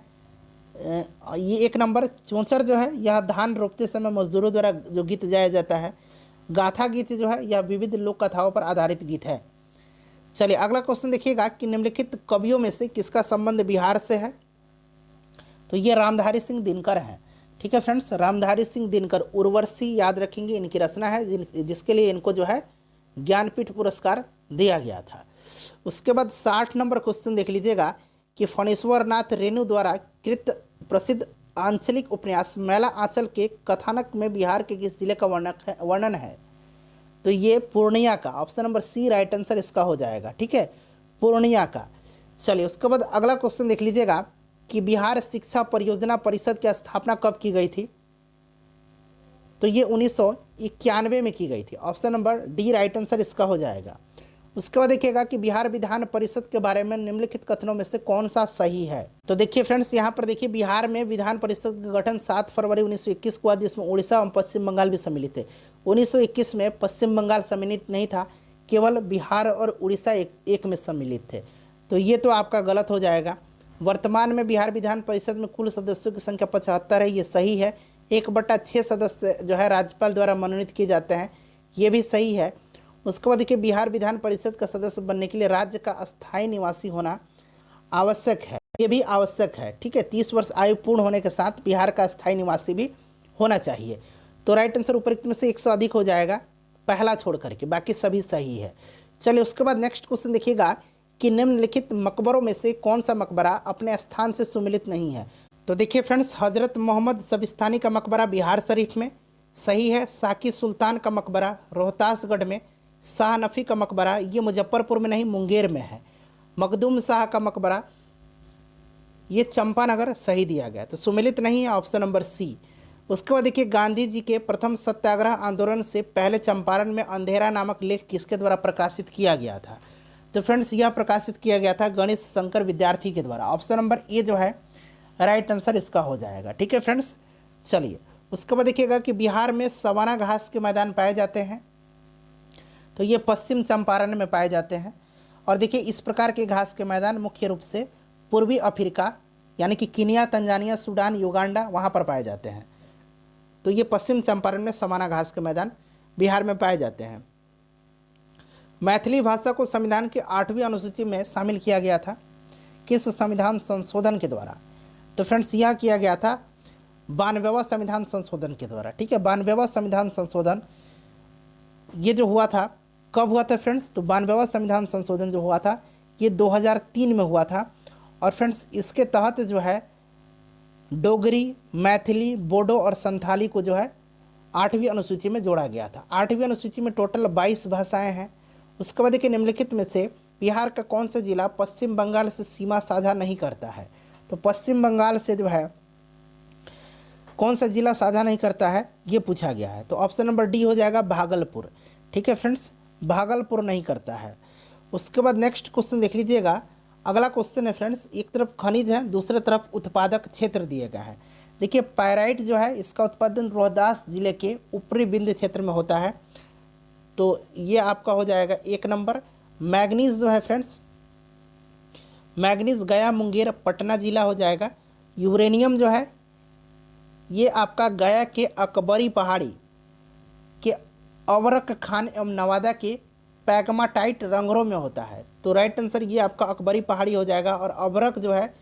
ये 1 नंबर। चौचर जो है यह धान रोपते समय मजदूरों द्वारा जो गीत गाया जाता है। गाथा गीत जो है यह विविध लोक कथाओं पर आधारित गीत है। चलिए अगला क्वेश्चन देखिएगा कि निम्नलिखित कवियों में से किसका संबंध बिहार से है? तो ये रामधारी सिंह दिनकर हैं। ठीक है फ्रेंड्स, रामधारी सिंह दिनकर उर्वशी याद रखेंगे, इनकी रचना है जिसके लिए इनको जो है ज्ञानपीठ पुरस्कार दिया गया था। उसके बाद 60 नंबर क्वेश्चन देख लीजिएगा कि फणीश्वर नाथ रेणु द्वारा कृत प्रसिद्ध आंचलिक उपन्यास मैला आंचल के कथानक में बिहार के किस जिले का वर्णन है? तो ये पूर्णिया का। Option number C right answer इसका हो जाएगा। ठीक है, पूर्णिया का। चलिए उसके बाद अगला क्वेश्चन देख लीजिएगा कि बिहार शिक्षा परियोजना परिषद की स्थापना कब की गई थी? तो ये 1991 में की गई थी। Option number D right answer इसका हो जाएगा। उसके बाद देखिएगा कि बिहार विधान परिषद के बारे में निम्नलिखित कथनों में से कौन सा सही है? तो देखिए फ्रेंड्स, यहाँ पर देखिए बिहार में विधान परिषद का गठन 7 फरवरी 1921 को हुआ, जिसमें उड़ीसा एवं पश्चिम बंगाल भी सम्मिलित थे। 1921 में पश्चिम बंगाल सम्मिलित नहीं था, केवल बिहार और उड़ीसा एक में सम्मिलित थे। तो ये तो आपका गलत हो जाएगा। वर्तमान में बिहार विधान परिषद में कुल सदस्यों की संख्या 75 है, ये सही है। 1/6 सदस्य जो है राज्यपाल द्वारा मनोनीत किए जाते हैं, ये भी सही है। उसके बाद देखिए बिहार विधान परिषद का सदस्य बनने के लिए राज्य का अस्थायी निवासी होना आवश्यक है, ये भी आवश्यक है। ठीक है, 30 वर्ष आयु पूर्ण होने के साथ बिहार का अस्थायी निवासी भी होना चाहिए। तो राइट आंसर उपरोक्त में से 100 अधिक हो जाएगा, पहला छोड़ करके, बाकी सभी सही है। चलिए उसके बाद नेक्स्ट क्वेश्चन देखिएगा कि निम्नलिखित मकबरों में से कौन सा मकबरा अपने स्थान से सुमिलित नहीं है? तो देखिए फ्रेंड्स, हजरत मोहम्मद शबिस्तानी का मकबरा बिहार शरीफ में सही है। साकी सुल्तान का मकबरा रोहतासगढ़ में। शाह नफ़ी का मकबरा ये मुजफ्फरपुर में नहीं, मुंगेर में है। मखदूम शाह का मकबरा ये चंपानगर सही दिया गया, तो सुमिलित नहीं है, ऑप्शन नंबर सी। उसके बाद देखिए गांधी जी के प्रथम सत्याग्रह आंदोलन से पहले चंपारण में अंधेरा नामक लेख किसके द्वारा प्रकाशित किया गया था? तो फ्रेंड्स यह प्रकाशित किया गया था गणेश शंकर विद्यार्थी के द्वारा। ऑप्शन नंबर ए जो है राइट आंसर इसका हो जाएगा। ठीक है फ्रेंड्स, चलिए उसके बाद देखिएगा कि बिहार में सवाना घास के मैदान पाए जाते हैं। तो ये पश्चिम चंपारण में पाए जाते हैं। और देखिए इस प्रकार के घास के मैदान मुख्य रूप से पूर्वी अफ्रीका यानी कि कीनिया, तंजानिया, सूडान, युगांडा वहाँ पर पाए जाते हैं। तो ये पश्चिम चंपारण में सवाना घास के मैदान बिहार में पाए जाते हैं। मैथिली भाषा को संविधान की 8वीं अनुसूची में शामिल किया गया था, किस संविधान संशोधन के द्वारा? तो फ्रेंड्स यह किया गया था 92वां संविधान संशोधन के द्वारा। ठीक है, 92वां संविधान संशोधन ये जो हुआ था, कब हुआ था फ्रेंड्स? तो 92वां संविधान संशोधन जो हुआ था ये 2003 में हुआ था। और फ्रेंड्स इसके तहत जो है डोगरी, मैथिली, बोडो और संथाली को जो है 8वीं अनुसूची में जोड़ा गया था। 8वीं अनुसूची में टोटल 22 भाषाएं हैं। उसके बाद देखिए निम्नलिखित में से बिहार का कौन सा जिला पश्चिम बंगाल से सीमा साझा नहीं करता है? तो पश्चिम बंगाल से जो है कौन सा जिला साझा नहीं करता है ये पूछा गया है। तो ऑप्शन नंबर डी हो जाएगा भागलपुर। ठीक है फ्रेंड्स, भागलपुर नहीं करता है। उसके बाद नेक्स्ट क्वेश्चन देख लीजिएगा। अगला क्वेश्चन है फ्रेंड्स, एक तरफ खनिज है, दूसरे तरफ उत्पादक क्षेत्र दिए गए हैं। देखिए पायराइट जो है इसका उत्पादन रोहतास जिले के ऊपरी विंध्य क्षेत्र में होता है, तो ये आपका हो जाएगा 1 नंबर। मैग्नीज जो है फ्रेंड्स, मैग्नीज गया, मुंगेर, पटना जिला हो जाएगा। यूरेनियम जो है ये आपका गया के अकबरी पहाड़ी के अवरक खान एवं नवादा के पैगमाटाइट रंगरों में होता है। तो राइट आंसर ये आपका अकबरी पहाड़ी हो जाएगा। और अवरक जो है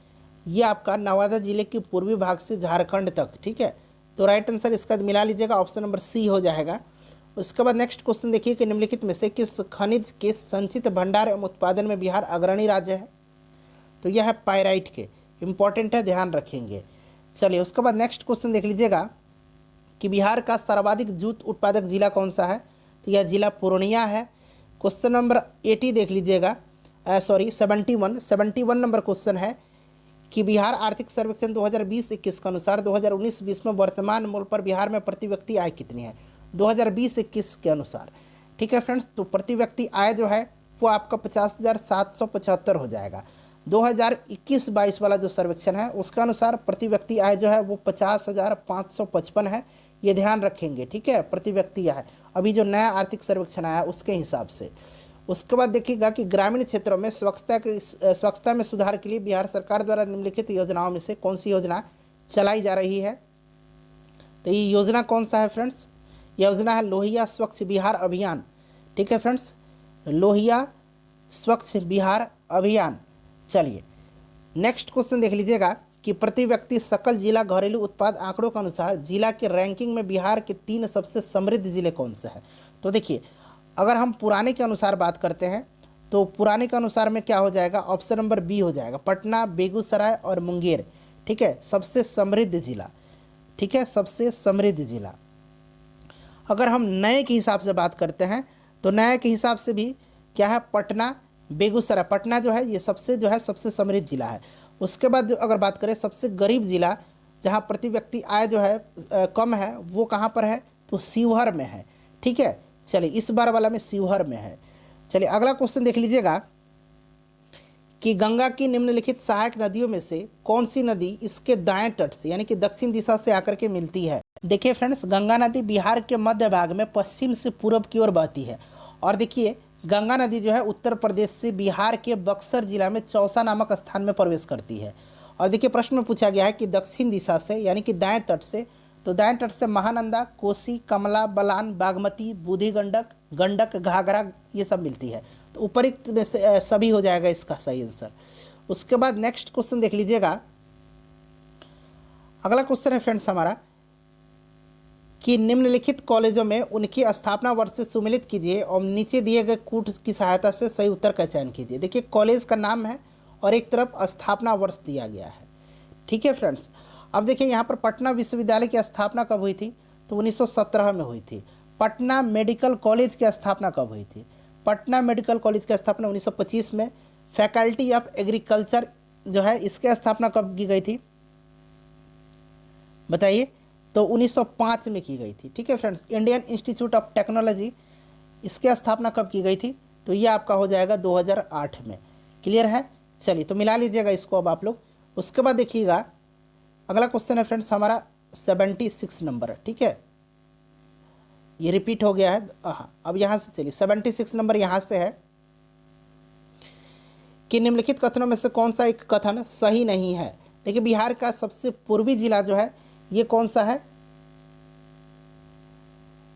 ये आपका नवादा जिले के पूर्वी भाग से झारखंड तक, ठीक है। तो राइट आंसर इसका मिला लीजिएगा, ऑप्शन नंबर सी हो जाएगा। उसके बाद नेक्स्ट क्वेश्चन देखिए कि निम्नलिखित में से किस खनिज के संचित भंडार एवं उत्पादन में बिहार अग्रणी राज्य है। तो यह है पाइराइट के, इंपॉर्टेंट है, ध्यान रखेंगे। चलिए उसके बाद नेक्स्ट क्वेश्चन देख लीजिएगा कि बिहार का सर्वाधिक जूट उत्पादक जिला कौन सा है। तो यह जिला पूर्णिया है। क्वेश्चन नंबर 80 देख लीजिएगा, 71 नंबर क्वेश्चन है कि बिहार आर्थिक सर्वेक्षण 2020-21 के अनुसार 2019-20 में वर्तमान मूल्य पर बिहार में प्रति व्यक्ति आय कितनी है 2020-21 के अनुसार। ठीक है फ्रेंड्स, तो प्रति व्यक्ति आय जो है वो आपका 50,775 हो जाएगा। 2021-22 वाला जो सर्वेक्षण है उसके अनुसार प्रति व्यक्ति आय जो है वो 50,555 है, ये ध्यान रखेंगे, ठीक है, प्रति व्यक्ति आय अभी जो नया आर्थिक सर्वेक्षण आया उसके हिसाब से। उसके बाद देखिएगा कि ग्रामीण क्षेत्रों में स्वच्छता में सुधार के लिए बिहार सरकार द्वारा निम्नलिखित योजनाओं में से कौन सी योजना चलाई जा रही है। तो ये योजना कौन सा है फ्रेंड्स, योजना है लोहिया स्वच्छ बिहार अभियान। ठीक है फ्रेंड्स, लोहिया स्वच्छ बिहार अभियान। चलिए नेक्स्ट क्वेश्चन देख लीजिएगा कि प्रति व्यक्ति सकल जिला घरेलू उत्पाद आंकड़ों के अनुसार जिला के रैंकिंग में बिहार के 3 सबसे समृद्ध जिले कौन से हैं। तो देखिए अगर हम पुराने के अनुसार बात करते हैं तो पुराने के अनुसार में क्या हो जाएगा, ऑप्शन नंबर बी हो जाएगा, पटना, बेगूसराय और मुंगेर। ठीक है, सबसे समृद्ध जिला, ठीक है, सबसे समृद्ध जिला। अगर हम नए के हिसाब से बात करते हैं तो नए के हिसाब से भी क्या है, पटना, बेगूसराय। पटना जो है ये सबसे समृद्ध जिला है। उसके बाद जो अगर बात करें सबसे गरीब जिला जहाँ प्रति व्यक्ति आय जो है कम है वो कहाँ पर है, तो शिवहर में है। ठीक है, चलिए इस बार वाला में शिवहर में है। चलिए अगला क्वेश्चन देख लीजिएगा कि गंगा की निम्नलिखित सहायक नदियों में से कौन सी नदी इसके दाएं तट से यानी कि दक्षिण दिशा से आकर के मिलती है। देखिए फ्रेंड्स, गंगा नदी बिहार के मध्य भाग में पश्चिम से पूर्व की ओर बहती है। और देखिए गंगा नदी जो है उत्तर प्रदेश से बिहार के बक्सर जिला में चौसा नामक स्थान में प्रवेश करती है। और देखिए प्रश्न में पूछा गया है कि दक्षिण दिशा से यानी कि दाएं तट से, तो दाएं तट से महानंदा, कोसी, कमला, बलान, बागमती, बूढ़ी गंडक, गंडक, घाघरा ये सब मिलती है। तो उपरोक्त में से सभी हो जाएगा इसका सही आंसर। उसके बाद नेक्स्ट क्वेश्चन देख लीजिएगा, अगला क्वेश्चन है फ्रेंड्स हमारा कि निम्नलिखित कॉलेजों में उनकी स्थापना वर्ष से सुमेलित कीजिए और नीचे दिए गए कूट की सहायता से सही उत्तर का चयन कीजिए। देखिए कॉलेज का नाम है और एक तरफ स्थापना वर्ष दिया गया है। ठीक है फ्रेंड्स, अब देखिए यहाँ पर पटना विश्वविद्यालय की स्थापना कब हुई थी, तो 1917 में हुई थी। पटना मेडिकल कॉलेज की स्थापना कब हुई थी, पटना मेडिकल कॉलेज की स्थापना 1925 में। फैकल्टी ऑफ एग्रीकल्चर जो है इसकी स्थापना कब की गई थी बताइए, तो 1905 में की गई थी। ठीक है friends, Indian institute of technology इसकी स्थापना कब की गई थी, तो ये आपका हो जाएगा 2008 में। क्लियर है, चलिए तो मिला लीजिएगा इसको अब आप लोग। उसके बाद देखिएगा अगला क्वेश्चन है फ्रेंड्स हमारा 76 नंबर। ठीक है, ये रिपीट हो गया है। हाँ, अब यहाँ से चलिए 76 नंबर यहाँ से है कि निम्नलिखित कथनों में से कौन सा एक कथन सही नहीं है। देखिए बिहार का सबसे पूर्वी जिला जो है ये कौन सा है,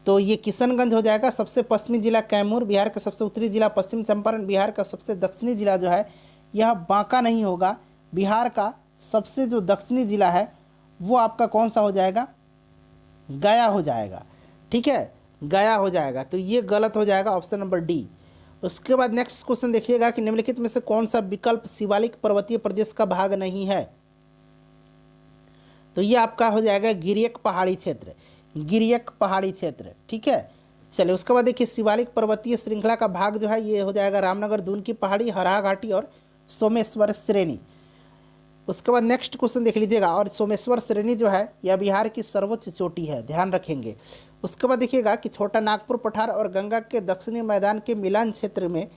तो ये किशनगंज हो जाएगा। सबसे पश्चिमी जिला कैमूर, बिहार का सबसे उत्तरी जिला पश्चिम चंपारण, बिहार का सबसे दक्षिणी जिला जो है यह बांका नहीं होगा। बिहार का सबसे जो दक्षिणी जिला है वो आपका कौन सा हो जाएगा, गया हो जाएगा। ठीक है, गया हो जाएगा, तो ये गलत हो जाएगा, ऑप्शन नंबर डी। उसके बाद नेक्स्ट क्वेश्चन देखिएगा कि निम्नलिखित में से कौन सा विकल्प शिवालिक पर्वतीय प्रदेश का भाग नहीं है। तो ये आपका हो जाएगा गिरियक पहाड़ी क्षेत्र, गिरियक पहाड़ी क्षेत्र। ठीक है, चलिए उसके बाद देखिए शिवालिक पर्वतीय श्रृंखला का भाग जो है ये हो जाएगा रामनगर दून की पहाड़ी, हरा घाटी और सोमेश्वर श्रेणी। उसके बाद नेक्स्ट क्वेश्चन देख लीजिएगा, और सोमेश्वर श्रेणी जो है यह बिहार की सर्वोच्च चोटी है, ध्यान रखेंगे। उसके बाद देखिएगा कि छोटा नागपुर पठार और गंगा के दक्षिणी मैदान के मिलान क्षेत्र में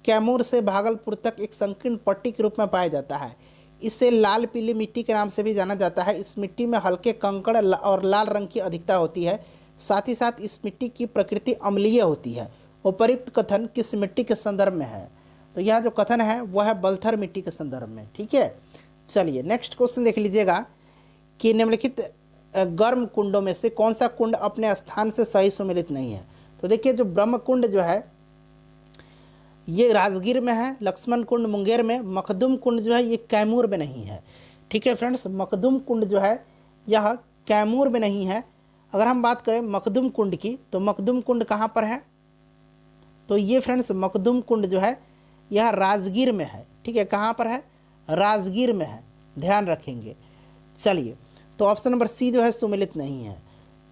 कैमूर से भागलपुर तक एक संकीर्ण पट्टी के रूप में पाया जाता है। इसे लाल पीली मिट्टी के नाम से भी जाना जाता है। इस मिट्टी में हल्के कंकड़ और लाल रंग की अधिकता होती है। साथ ही साथ इस मिट्टी की प्रकृति अम्लीय होती है। उपरोक्त कथन किस मिट्टी के संदर्भ में है, तो यह जो कथन है वह है बलथर मिट्टी के संदर्भ में। ठीक है, चलिए नेक्स्ट क्वेश्चन देख लीजिएगा कि निम्नलिखित गर्म कुंडों में से कौन सा कुंड अपने स्थान से सही सुमेलित नहीं है। तो देखिए जो ब्रह्म कुंड जो है ये राजगीर में है, लक्ष्मण कुंड मुंगेर में, मखदुम कुंड जो है ये कैमूर में नहीं है। ठीक है फ्रेंड्स, मखदुम कुंड जो है यह कैमूर में नहीं है। अगर हम बात करें मखदुम कुंड की, तो मखदुम कुंड कहाँ पर है? तो ये फ्रेंड्स मखदुम कुंड जो है यह राजगीर में है। ठीक है, कहाँ पर है? राजगीर में है, ध्यान रखेंगे। चलिए, तो ऑप्शन नंबर सी जो है सुमेलित नहीं है।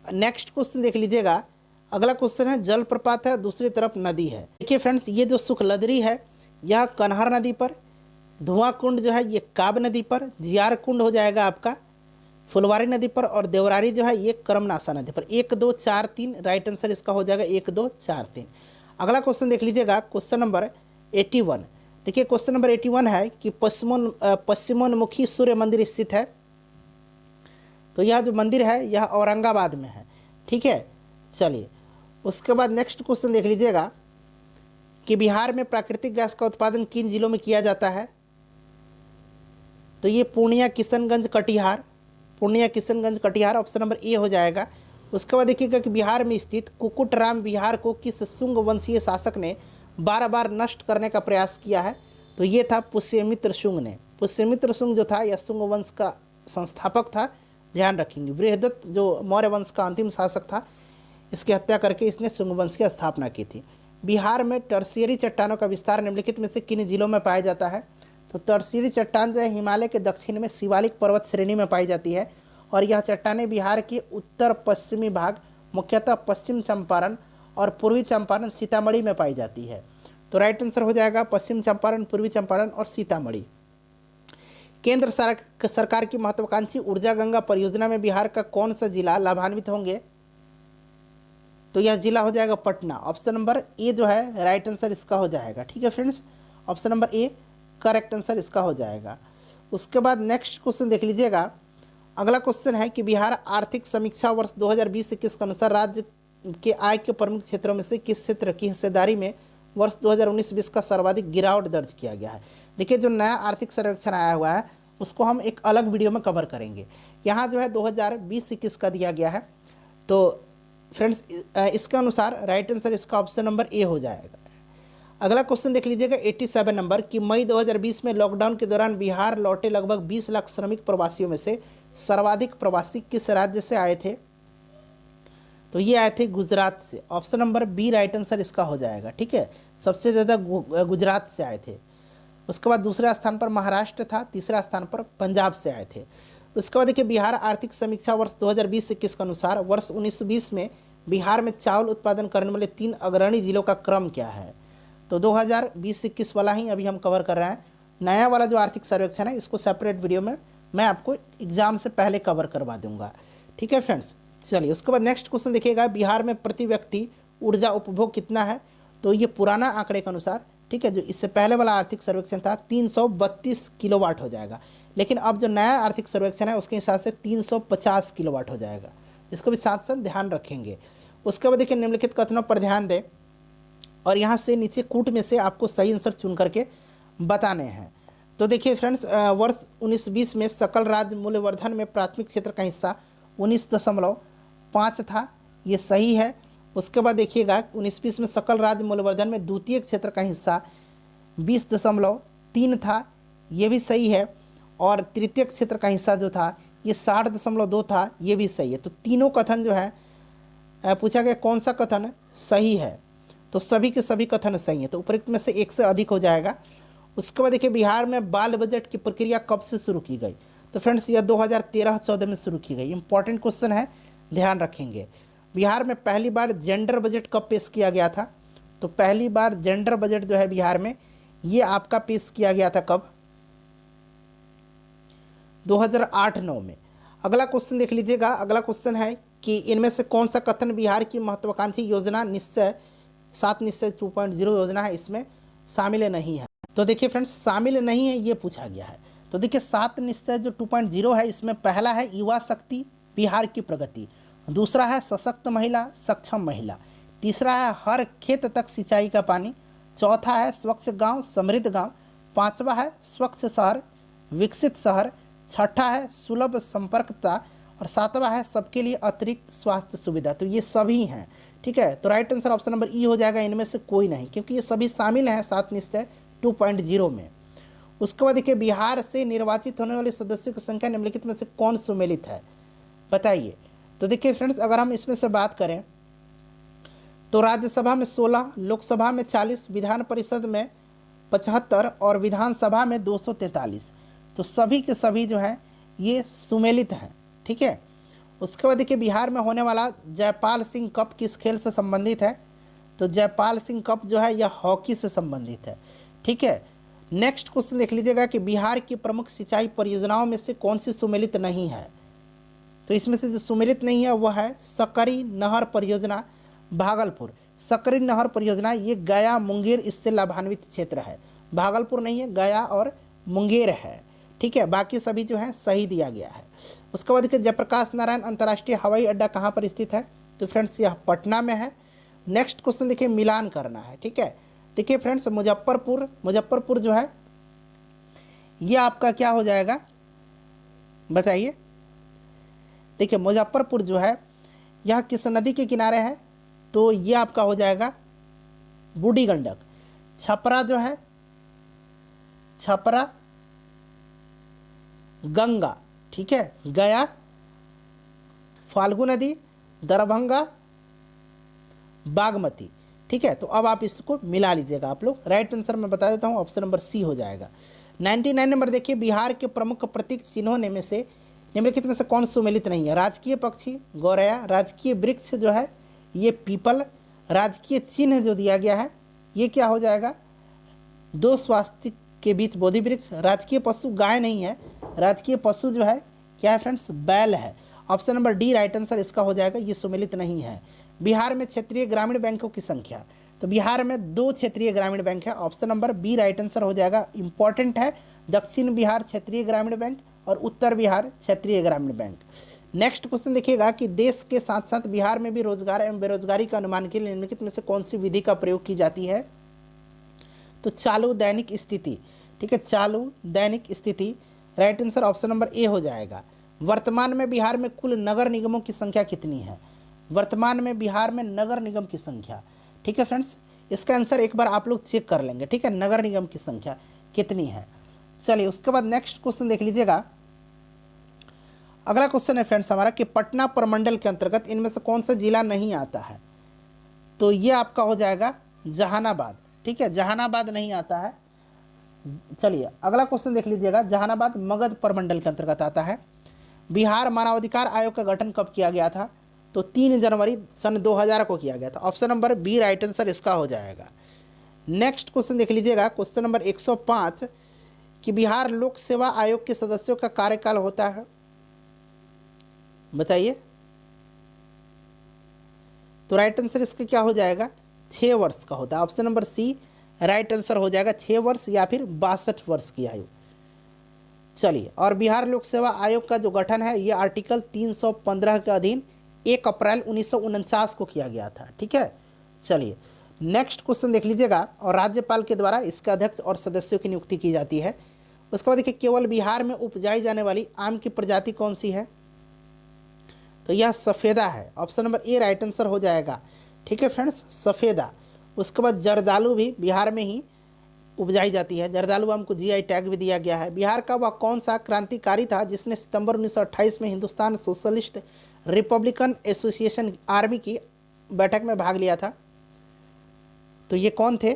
नेक्स्ट क्वेश्चन देख लीजिएगा। अगला क्वेश्चन है जलप्रपात है, दूसरी तरफ नदी है। देखिए फ्रेंड्स, ये जो सुखलदरी है यह कन्हार नदी पर, धुआं कुंड जो है ये काब नदी पर, जियार कुंड हो जाएगा आपका फुलवारी नदी पर, और देवरारी जो है ये करमनासा नदी पर। 1 2 4 3 राइट आंसर इसका हो जाएगा 1 2 4 3। अगला क्वेश्चन देख लीजिएगा, क्वेश्चन नंबर 81। देखिए क्वेश्चन नंबर 81 है कि पश्चिमोन्मुखी सूर्य मंदिर स्थित है। तो यह जो मंदिर है यह औरंगाबाद में है। ठीक है, चलिए उसके बाद नेक्स्ट क्वेश्चन देख लीजिएगा कि बिहार में प्राकृतिक गैस का उत्पादन किन जिलों में किया जाता है? तो ये Purnia, Kishanganj, Katihar, Purnia, Kishanganj, Katihar, option number A हो जाएगा। उसके बाद देखिएगा कि बिहार में स्थित कुकुटराम विहार को किस शुंग वंशीय शासक ने बार बार नष्ट करने का प्रयास किया है? तो ये था पुष्यमित्र शुंग ने। पुष्यमित्र शुंग जो था यह शुंग वंश का संस्थापक था, ध्यान रखेंगे। बृहदत्त जो मौर्य वंश का अंतिम शासक था, इसकी हत्या करके इसने शुंग वंश की स्थापना की थी। बिहार में टर्शियरी चट्टानों का विस्तार निम्नलिखित में से किन जिलों में पाया जाता है? तो टर्शियरी चट्टान जो है हिमालय के दक्षिण में शिवालिक पर्वत श्रेणी में पाई जाती है, और यह चट्टानें बिहार के उत्तर पश्चिमी भाग, मुख्यतः पश्चिम चंपारण और पूर्वी चंपारण, सीतामढ़ी में पाई जाती है। तो राइट आंसर हो जाएगा पश्चिम चंपारण, पूर्वी चंपारण और सीतामढ़ी। केंद्र सरकार की महत्वाकांक्षी ऊर्जा गंगा परियोजना में बिहार का कौन सा जिला लाभान्वित होंगे? तो यह जिला हो जाएगा पटना। ऑप्शन नंबर ए जो है राइट आंसर इसका हो जाएगा। ठीक है friends, option number A correct answer इसका हो जाएगा। उसके बाद नेक्स्ट क्वेश्चन देख लीजिएगा। अगला क्वेश्चन है कि बिहार आर्थिक समीक्षा वर्ष 2020-21 के अनुसार राज्य के आय के प्रमुख क्षेत्रों में से किस क्षेत्र की हिस्सेदारी में वर्ष 2019-20 का सर्वाधिक गिरावट दर्ज किया गया है? देखिए, जो नया आर्थिक सर्वेक्षण आया हुआ है उसको हम एक अलग वीडियो में कवर करेंगे। यहाँ जो है 2020-21 का दिया गया है। तो फ्रेंड्स इसके अनुसार राइट आंसर इसका ऑप्शन नंबर ए हो जाएगा। अगला क्वेश्चन देख लीजिएगा 87 नंबर कि मई 2020 में लॉकडाउन के दौरान बिहार लौटे लगभग 20 लाख श्रमिक प्रवासियों में से सर्वाधिक प्रवासी किस राज्य से आए थे? तो ये आए थे गुजरात से। Option number B right answer इसका हो जाएगा। ठीक है, सबसे ज़्यादा गुजरात से आए थे। उसके बाद दूसरा स्थान पर महाराष्ट्र था, तीसरा स्थान पर पंजाब से आए थे। उसके बाद देखिए बिहार आर्थिक समीक्षा वर्ष 2020-21 के अनुसार वर्ष 1920 में बिहार में चावल उत्पादन करने वाले 3 अग्रणी जिलों का क्रम क्या है? तो 2020-21 वाला ही अभी हम कवर कर रहे हैं। नया वाला जो आर्थिक सर्वेक्षण है इसको सेपरेट वीडियो में मैं आपको एग्जाम से पहले कवर करवा दूंगा। ठीक है फ्रेंड्स, चलिए उसके बाद नेक्स्ट क्वेश्चन देखिएगा। बिहार में प्रति व्यक्ति ऊर्जा उपभोग कितना है? तो ये पुराना आंकड़े के अनुसार, ठीक है, जो इससे पहले वाला आर्थिक सर्वेक्षण था 332 किलोवाट हो जाएगा, लेकिन अब जो नया आर्थिक सर्वेक्षण है उसके हिसाब से 350 किलोवाट हो जाएगा। इसको भी साथ साथ ध्यान रखेंगे। उसके बाद देखिए निम्नलिखित कथनों पर ध्यान दें और यहाँ से नीचे कूट में से आपको सही आंसर चुन करके बताने हैं। तो देखिए फ्रेंड्स, वर्ष 1920 में सकल राज्य मूल्यवर्धन में प्राथमिक क्षेत्र का हिस्सा 19.5 था, ये सही है। उसके बाद देखिएगा 1920 में सकल राज्य मूल्यवर्धन में द्वितीय क्षेत्र का हिस्सा 20.3 था, ये भी सही है। और तृतीय क्षेत्र का हिस्सा जो था ये 60.2 था, ये भी सही है। तो तीनों कथन जो है पूछा गया कौन सा कथन सही है, तो सभी के सभी कथन सही है, तो उपरोक्त में से एक से अधिक हो जाएगा। उसके बाद देखिए बिहार में बाल बजट की प्रक्रिया कब से शुरू की गई? तो फ्रेंड्स यह 2013-14 में शुरू की गई। इंपॉर्टेंट क्वेश्चन है, ध्यान रखेंगे। बिहार में पहली बार जेंडर बजट कब पेश किया गया था? तो पहली बार जेंडर बजट जो है बिहार में ये आपका पेश किया गया था कब? 2008-9 में। अगला क्वेश्चन देख लीजिएगा। अगला क्वेश्चन है कि इनमें से कौन सा कथन बिहार की महत्वाकांक्षी योजना निश्चय 7 निश्चय 2.0 योजना है इसमें शामिल नहीं है? तो देखिए फ्रेंड्स, शामिल नहीं है ये पूछा गया है। तो देखिए 7 निश्चय जो 2.0 है इसमें पहला है युवा शक्ति बिहार की प्रगति, दूसरा है सशक्त महिला सक्षम महिला, तीसरा है हर खेत तक सिंचाई का पानी, चौथा है स्वच्छ गांव समृद्ध गांव, पांचवा है स्वच्छ शहर विकसित शहर, छठा है सुलभ संपर्कता और सातवां है सबके लिए अतिरिक्त स्वास्थ्य सुविधा। तो ये सभी हैं। ठीक है, तो राइट आंसर ऑप्शन नंबर ई हो जाएगा, इनमें से कोई नहीं, क्योंकि ये सभी शामिल हैं 7 निश्चय 2.0 में। उसके बाद देखिए बिहार से निर्वाचित होने वाले सदस्यों की संख्या निम्नलिखित में से कौन सुमेलित है, बताइए। तो देखिए फ्रेंड्स, अगर हम इसमें से बात करें तो राज्यसभा में 16, लोकसभा में 40, विधान परिषद में 75 और विधानसभा में 243। तो सभी के सभी जो हैं ये सुमेलित हैं, ठीक है। उसके बाद देखिए बिहार में होने वाला जयपाल सिंह कप किस खेल से संबंधित है, तो जयपाल सिंह कप जो है यह हॉकी से संबंधित है, ठीक है। नेक्स्ट क्वेश्चन देख लीजिएगा कि बिहार की प्रमुख सिंचाई परियोजनाओं में से कौन सी सुमेलित नहीं है, तो इसमें से जो सुमेलित नहीं है वह है सकरी नहर परियोजना भागलपुर। सकरी नहर परियोजना ये गया मुंगेर इससे लाभान्वित क्षेत्र है, भागलपुर नहीं है, गया और मुंगेर है, ठीक है। बाकी सभी जो है सही दिया गया है। उसके बाद देखिए जयप्रकाश नारायण अंतर्राष्ट्रीय हवाई अड्डा कहाँ पर स्थित है, तो फ्रेंड्स यह पटना में है। नेक्स्ट क्वेश्चन देखिए मिलान करना है, ठीक है। देखिए फ्रेंड्स मुजफ्फरपुर जो है ये आपका क्या हो जाएगा, बताइए। देखिए मुजफ्फरपुर जो है यह किस नदी के किनारे है, तो ये आपका हो जाएगा बूढ़ी गंडक। छपरा जो है, छपरा गंगा, ठीक है, गया फाल्गु नदी, दरभंगा बागमती, ठीक है। तो अब आप इसको मिला लीजिएगा आप लोग। राइट आंसर मैं बता देता हूँ, ऑप्शन नंबर सी हो जाएगा। 99 नंबर देखिए बिहार के प्रमुख प्रतीक चिन्हों में से निम्नलिखित में से कौन सुमेलित नहीं है, राजकीय पक्षी गौरैया, राजकीय वृक्ष जो है ये पीपल, राजकीय चिन्ह जो दिया गया है ये क्या हो जाएगा, दो स्वास्तिक के बीच बोधि वृक्ष, राजकीय पशु गाय नहीं है, राजकीय पशु जो है क्या है फ्रेंड्स, बैल है। Option number D right answer इसका हो जाएगा, ये सुमेलित नहीं है। बिहार में क्षेत्रीय ग्रामीण बैंकों की संख्या, तो बिहार में 2 क्षेत्रीय ग्रामीण बैंक है, option number B right answer हो जाएगा। इंपॉर्टेंट है, दक्षिण बिहार क्षेत्रीय ग्रामीण बैंक और उत्तर बिहार क्षेत्रीय ग्रामीण बैंक। नेक्स्ट क्वेश्चन देखिएगा कि देश के साथ साथ बिहार में भी रोजगार एवं बेरोजगारी का अनुमान के लिए निम्नलिखित में से कौन सी विधि का प्रयोग की जाती है, तो चालू दैनिक स्थिति, ठीक है, चालू दैनिक स्थिति। Right answer option number A हो जाएगा। वर्तमान में बिहार में कुल नगर निगमों की संख्या कितनी है, वर्तमान में बिहार में नगर निगम की संख्या, ठीक है फ्रेंड्स, इसका आंसर एक बार आप लोग चेक कर लेंगे, ठीक है, नगर निगम की संख्या कितनी है। चलिए उसके बाद नेक्स्ट क्वेश्चन देख लीजिएगा। अगला क्वेश्चन है फ्रेंड्स हमारा कि पटना प्रमंडल के अंतर्गत इनमें से कौन सा जिला नहीं आता है, तो ये आपका हो जाएगा जहानाबाद, ठीक है, जहानाबाद नहीं आता है। चलिए अगला क्वेश्चन देख लीजिएगा, जहानाबाद मगध प्रमंडल के अंतर्गत आता है। बिहार मानवाधिकार आयोग का गठन कब किया गया था, तो 3 जनवरी सन 2000 को किया गया था। Option number B right answer इसका हो जाएगा। नेक्स्ट क्वेश्चन देख लीजिएगा, क्वेश्चन नंबर 105 कि बिहार लोक सेवा आयोग के सदस्यों का कार्यकाल होता है, बताइए। तो राइट आंसर इसका क्या हो जाएगा, 6 वर्ष का होता है। Option number C right answer हो जाएगा, 6 वर्ष या फिर 62 वर्ष की आयु। चलिए, और बिहार लोक सेवा आयोग का जो गठन है ये आर्टिकल 315 के अधीन 1 अप्रैल 1949 को किया गया था, ठीक है। चलिए नेक्स्ट क्वेश्चन देख लीजिएगा, और राज्यपाल के द्वारा इसके अध्यक्ष और सदस्यों की नियुक्ति की जाती है। उसके बाद देखिए केवल बिहार में उपजाई जाने वाली आम की प्रजाति कौन सी है, तो यह सफ़ेदा है। Option number A right answer हो जाएगा, ठीक है फ्रेंड्स, सफ़ेदा। उसके बाद जर्दालू भी बिहार में ही उपजाई जाती है, जर्दालू आम को जीआई टैग भी दिया गया है। बिहार का वह कौन सा क्रांतिकारी था जिसने सितंबर 1928 में Hindustan socialist Republican association army की बैठक में भाग लिया था, तो ये कौन थे,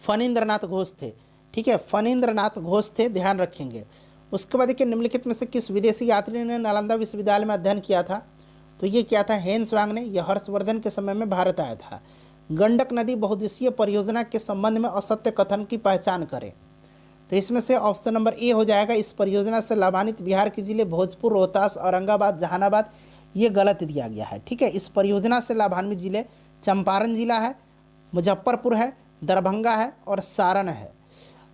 फणींद्रनाथ घोष थे, ठीक है, फणींद्रनाथ घोष थे, ध्यान रखेंगे। उसके बाद देखिए निम्नलिखित में से किस विदेशी यात्री ने नालंदा विश्वविद्यालय में अध्ययन किया था, तो ये क्या था, हेन्स वांग ने, यह हर्षवर्धन के समय में भारत आया था। गंडक नदी बहुउद्देशीय परियोजना के संबंध में असत्य कथन की पहचान करें, तो इसमें से ऑप्शन नंबर ए हो जाएगा। इस परियोजना से लाभान्वित बिहार के जिले भोजपुर, रोहतास, औरंगाबाद, जहानाबाद, ये गलत दिया गया है, ठीक है। इस परियोजना से लाभान्वित जिले चंपारण जिला है, मुजफ्फरपुर है, दरभंगा है और सारण है।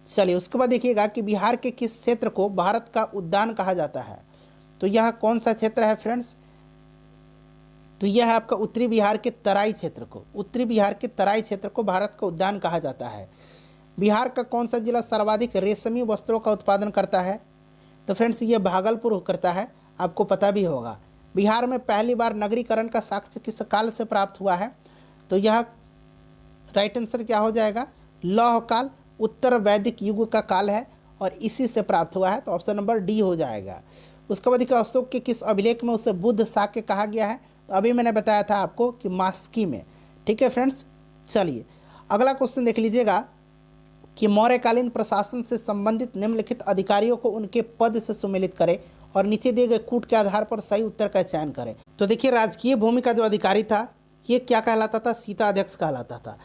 चलिए उसके बाद देखिएगा कि बिहार के किस क्षेत्र को भारत का उद्यान कहा जाता है, तो यह कौन सा क्षेत्र है फ्रेंड्स, तो यह है आपका उत्तरी बिहार के तराई क्षेत्र को, उत्तरी बिहार के तराई क्षेत्र को भारत का उद्यान कहा जाता है। बिहार का कौन सा जिला सर्वाधिक रेशमी वस्त्रों का उत्पादन करता है, तो फ्रेंड्स ये भागलपुर करता है, आपको पता भी होगा। बिहार में पहली बार नगरीकरण का साक्ष्य किस काल से प्राप्त हुआ है, तो यह राइट आंसर क्या हो जाएगा, लौह काल, उत्तर वैदिक युग का काल है और इसी से प्राप्त हुआ है, तो ऑप्शन नंबर डी हो जाएगा। उसके बाद देखिए अशोक के किस अभिलेख में उसे बुद्ध शाक्य कहा गया है, तो अभी मैंने बताया था आपको कि मास्की में। ठीक है फ्रेंड्स, चलिए अगला क्वेश्चन देख लीजिएगा कि मौर्यकालीन प्रशासन से संबंधित निम्नलिखित अधिकारियों को उनके पद से सुमेलित करें और नीचे दिए गए कूट के आधार पर सही उत्तर का चयन करें। तो देखिए राजकीय भूमि का जो अधिकारी था ये क्या कहलाता था, सीताध्यक्ष कहलाता था।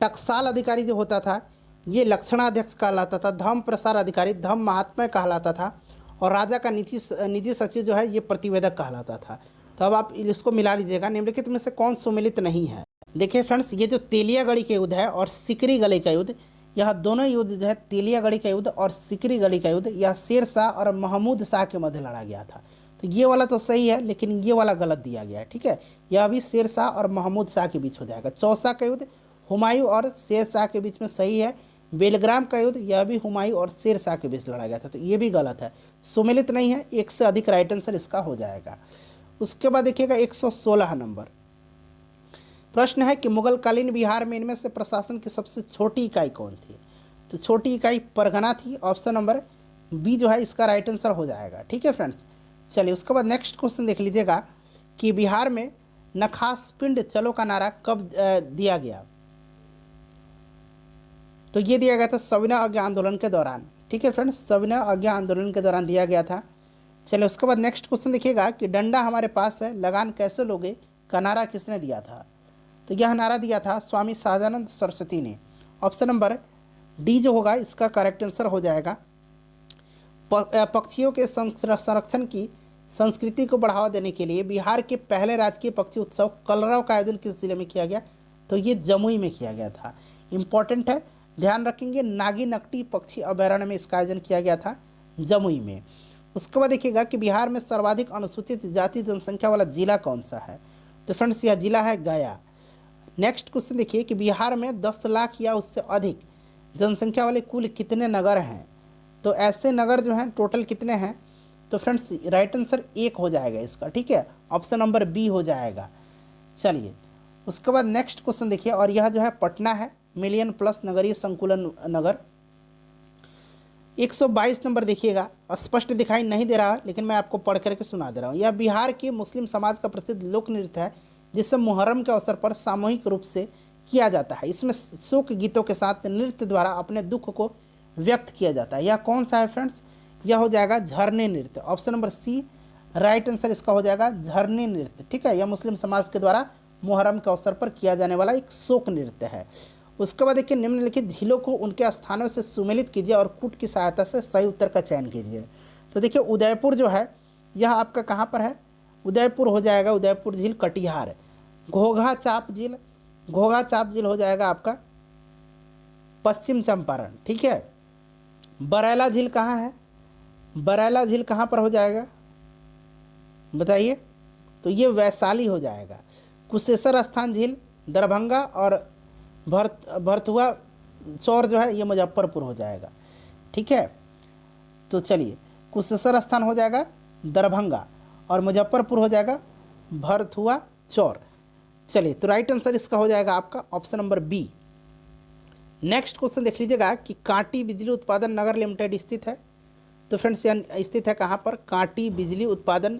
टकसाल अधिकारी जो होता था ये लक्षणाध्यक्ष कहलाता था। धर्म प्रसार अधिकारी धर्म महात्मा कहलाता था और राजा का निजी सचिव जो है ये प्रतिवेदक कहलाता था। तो अब आप इसको मिला लीजिएगा, निम्नलिखित में से कौन सुमेलित नहीं है। देखिए फ्रेंड्स, ये जो तेलियागढ़ी का युद्ध है और सिकरी गली का युद्ध, यह दोनों युद्ध जो है तेलियागढ़ी का युद्ध और सिकरी गली का युद्ध, यह शेर शाह और महमूद शाह के मध्य लड़ा गया था। तो ये वाला तो सही है लेकिन ये वाला गलत दिया गया है। ठीक है, यह भी शेर शाह और महमूद शाह के बीच हो जाएगा। चौसा का युद्ध हुमायूं और शेर शाह के बीच में सही है। बेलग्राम का युद्ध यह भी हुमायूं और शेर शाह के बीच लड़ा गया था, तो ये भी गलत है, सुमेलित नहीं है। एक से अधिक राइट आंसर इसका हो जाएगा। उसके बाद देखिएगा 116 नंबर प्रश्न है कि मुगलकालीन बिहार में इनमें से प्रशासन की सबसे छोटी इकाई कौन थी। तो छोटी इकाई परगना थी। ऑप्शन नंबर बी जो है इसका राइट आंसर हो जाएगा। ठीक है फ्रेंड्स, चलिए उसके बाद नेक्स्ट क्वेश्चन देख लीजिएगा कि बिहार में नखास पिंड चलो का नारा कब दिया गया। तो ये दिया गया था सविनय अवज्ञा आंदोलन के दौरान। ठीक है फ्रेंड्स, सविनय अवज्ञा आंदोलन के दौरान दिया गया था। चलिए उसके बाद नेक्स्ट क्वेश्चन देखिएगा कि डंडा हमारे पास है लगान कैसे लोगे का नारा किसने दिया था। तो यह नारा दिया था स्वामी सहजानंद सरस्वती ने। ऑप्शन नंबर डी जो होगा इसका करेक्ट आंसर हो जाएगा। पक्षियों के संरक्षण की संस्कृति को बढ़ावा देने के लिए बिहार के पहले राजकीय पक्षी उत्सव कलरव का आयोजन किस जिले में किया गया। तो ये जमुई में किया गया था। इंपॉर्टेंट है, ध्यान रखेंगे, नागी नकटी पक्षी अभयारण्य में इसका आयोजन किया गया था, जमुई में। उसके बाद देखिएगा कि बिहार में सर्वाधिक अनुसूचित जाति जनसंख्या वाला जिला कौन सा है। तो फ्रेंड्स यह जिला है गया। नेक्स्ट क्वेश्चन देखिए कि बिहार में 10 लाख या उससे अधिक जनसंख्या वाले कुल कितने नगर हैं। तो ऐसे नगर जो हैं टोटल कितने हैं। तो फ्रेंड्स राइट आंसर 1 हो जाएगा इसका। ठीक है, ऑप्शन नंबर बी हो जाएगा। चलिए उसके बाद नेक्स्ट क्वेश्चन देखिए, और यह जो है पटना है, मिलियन प्लस नगरीय संकुलन नगर। 122 नंबर देखिएगा, स्पष्ट दिखाई नहीं दे रहा लेकिन मैं आपको पढ़ करके सुना दे रहा हूँ। यह बिहार के मुस्लिम समाज का प्रसिद्ध लोक नृत्य है जिसे मुहर्रम के अवसर पर सामूहिक रूप से किया जाता है। इसमें शोक गीतों के साथ नृत्य द्वारा अपने दुख को व्यक्त किया जाता है। यह कौन सा है फ्रेंड्स, यह हो जाएगा झरने नृत्य। Option number C right answer इसका हो जाएगा, झरने नृत्य। ठीक है, यह मुस्लिम समाज के द्वारा मुहर्रम के अवसर पर किया जाने वाला एक शोक नृत्य है। उसके बाद देखिए निम्नलिखित झीलों को उनके स्थानों से सुमेलित कीजिए और कूट की सहायता से सही उत्तर का चयन कीजिए। तो देखिए उदयपुर जो है यह आपका कहाँ पर है, उदयपुर हो जाएगा, उदयपुर झील कटिहार। घोघा चाप झील, घोघा चाप झील हो जाएगा आपका पश्चिम चंपारण। ठीक है, बरैला झील कहाँ है, बरैला झील कहाँ पर हो जाएगा बताइए। तो ये वैशाली हो जाएगा। कुशेश्वर स्थान झील दरभंगा और भरथुआ चौर जो है ये मुजफ्फरपुर हो जाएगा। ठीक है, तो चलिए कुशेश्वर स्थान हो जाएगा दरभंगा और मुजफ्फरपुर हो जाएगा भरथुआ चौर। चलिए तो राइट आंसर इसका हो जाएगा आपका option number B. Next question देख लीजिएगा कि कांटी बिजली उत्पादन नगर लिमिटेड स्थित है। तो फ्रेंड्स यह स्थित है कहाँ पर, कांटी बिजली उत्पादन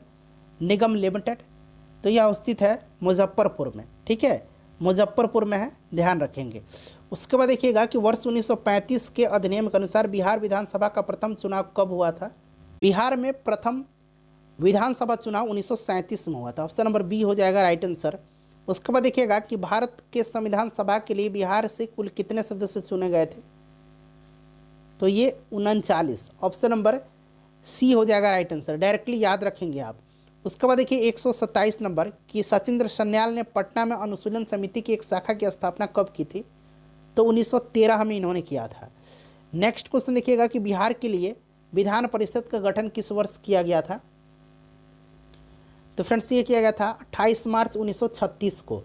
निगम लिमिटेड। तो यह स्थित है मुजफ्फरपुर में। ठीक है, मुजफ्फरपुर में है, ध्यान रखेंगे। उसके बाद देखिएगा कि वर्ष 1935 के अधिनियम के अनुसार बिहार विधानसभा का प्रथम चुनाव कब हुआ था। बिहार में प्रथम विधानसभा चुनाव 1937 में हुआ था। ऑप्शन नंबर बी हो जाएगा राइट आंसर। उसके बाद देखिएगा कि भारत के संविधान सभा के लिए बिहार से कुल कितने सदस्य चुने गए थे। तो ये 39, ऑप्शन नंबर सी हो जाएगा राइट आंसर, डायरेक्टली याद रखेंगे आप। उसके बाद देखिए 127 नंबर कि सचिंद्र सन्याल ने पटना में अनुशीलन समिति की एक शाखा की स्थापना कब की थी। तो 1913 में इन्होंने किया था। नेक्स्ट क्वेश्चन देखिएगा कि बिहार के लिए विधान परिषद का गठन किस वर्ष किया गया था। तो फ्रेंड्स ये किया गया था 28 मार्च 1936 को।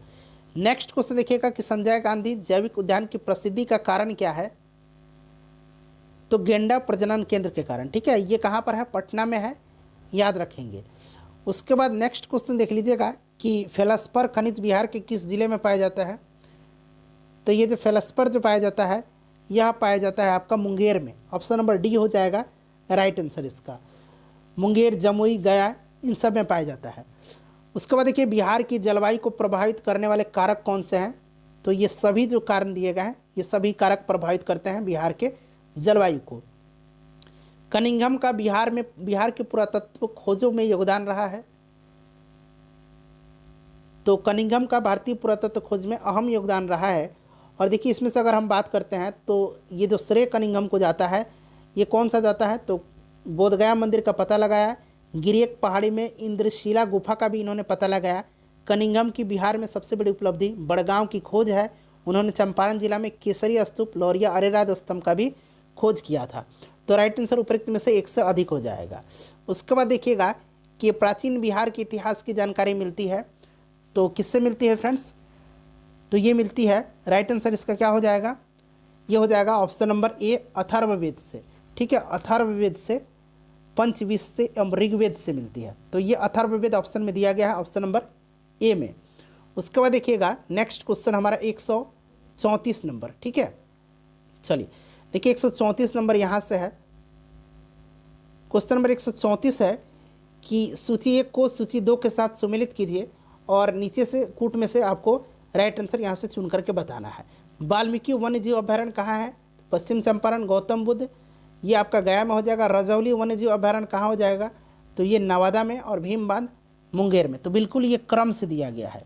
नेक्स्ट क्वेश्चन देखिएगा कि संजय गांधी जैविक उद्यान की प्रसिद्धि का कारण क्या है। तो गेंडा प्रजनन केंद्र के कारण। ठीक है, ये कहाँ पर है, पटना में है, याद रखेंगे। उसके बाद नेक्स्ट क्वेश्चन देख लीजिएगा कि फेलस्पर खनिज बिहार के किस जिले में पाया जाता है। तो ये जो फेलस्पर जो पाया जाता है यह पाया जाता है आपका मुंगेर में। ऑप्शन नंबर डी हो जाएगा राइट आंसर इसका। मुंगेर, जमुई, गया, इन सब में पाया जाता है। उसके बाद देखिए बिहार की जलवायु को प्रभावित करने वाले कारक कौन से हैं? तो ये सभी जो कारण दिए गए हैं, ये सभी कारक प्रभावित करते हैं बिहार के जलवायु को। कनिंघम का बिहार के पुरातत्व खोजों में योगदान रहा है। तो कनिंघम का भारतीय पुरातत्व खोज में अहम योगदान रहा है। और देखिए इसमें से अगर हम बात करते हैं तो ये जो श्रेय कनिंघम को जाता है, ये कौन सा जाता है? तो बोधगया मंदिर का पता लगाया, गिरियक पहाड़ी में इंद्रशिला गुफा का भी इन्होंने पता लगाया। कनिंघम की बिहार में सबसे बड़ी उपलब्धि बड़गांव की खोज है। उन्होंने चंपारण जिला में केसरी स्तूप, लौरिया अरेराज स्तंभ का भी खोज किया था। तो राइट आंसर उपरोक्त में से एक से अधिक हो जाएगा। उसके बाद देखिएगा कि प्राचीन बिहार के इतिहास की जानकारी मिलती है। तो किससे मिलती है फ्रेंड्स? तो ये मिलती है, राइट आंसर इसका क्या हो जाएगा? ये हो जाएगा ऑप्शन नंबर ए अथर्ववेद से। ठीक है, अथर्ववेद से, पंचविश से एवं ऋग्वेद से मिलती है। तो ये अथर्ववेद ऑप्शन में दिया गया है, ऑप्शन नंबर ए में। उसके बाद देखिएगा नेक्स्ट क्वेश्चन हमारा 134 नंबर। ठीक है, चलिए देखिए 134 नंबर यहाँ से है। क्वेश्चन नंबर 134 है कि सूची 1 को सूची 2 के साथ सम्मिलित कीजिए और नीचे से कूट में से आपको राइट आंसर यहाँ से चुन करके बताना है। वाल्मीकि वन्य जीव अभयारण्य कहाँ है? पश्चिम चंपारण, गौतम बुद्ध, ये आपका गया में हो जाएगा। रजौली वन्य जीव अभयारण्य कहाँ हो जाएगा? तो ये नवादा में, और भीमबांध मुंगेर में। तो बिल्कुल ये क्रम से दिया गया है।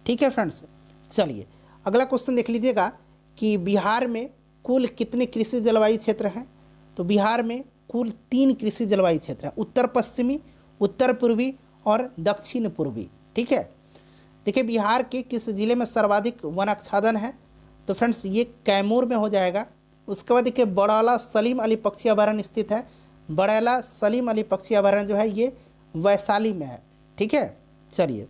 ठीक है फ्रेंड्स, चलिए अगला क्वेश्चन देख लीजिएगा कि बिहार में कुल कितने कृषि जलवायु क्षेत्र हैं? तो बिहार में कुल 3 कृषि जलवायु क्षेत्र हैं, उत्तर पश्चिमी, उत्तर पूर्वी और दक्षिण पूर्वी। ठीक है, देखिए बिहार के किस जिले में सर्वाधिक वनाच्छादन है? तो फ्रेंड्स ये कैमूर में हो जाएगा। उसके बाद देखिए बड़ौला सलीम अली पक्षी अभयारण्य स्थित है। बड़ौला सलीम अली पक्षी अभयारण्य जो है ये वैशाली में है। ठीक है, चलिए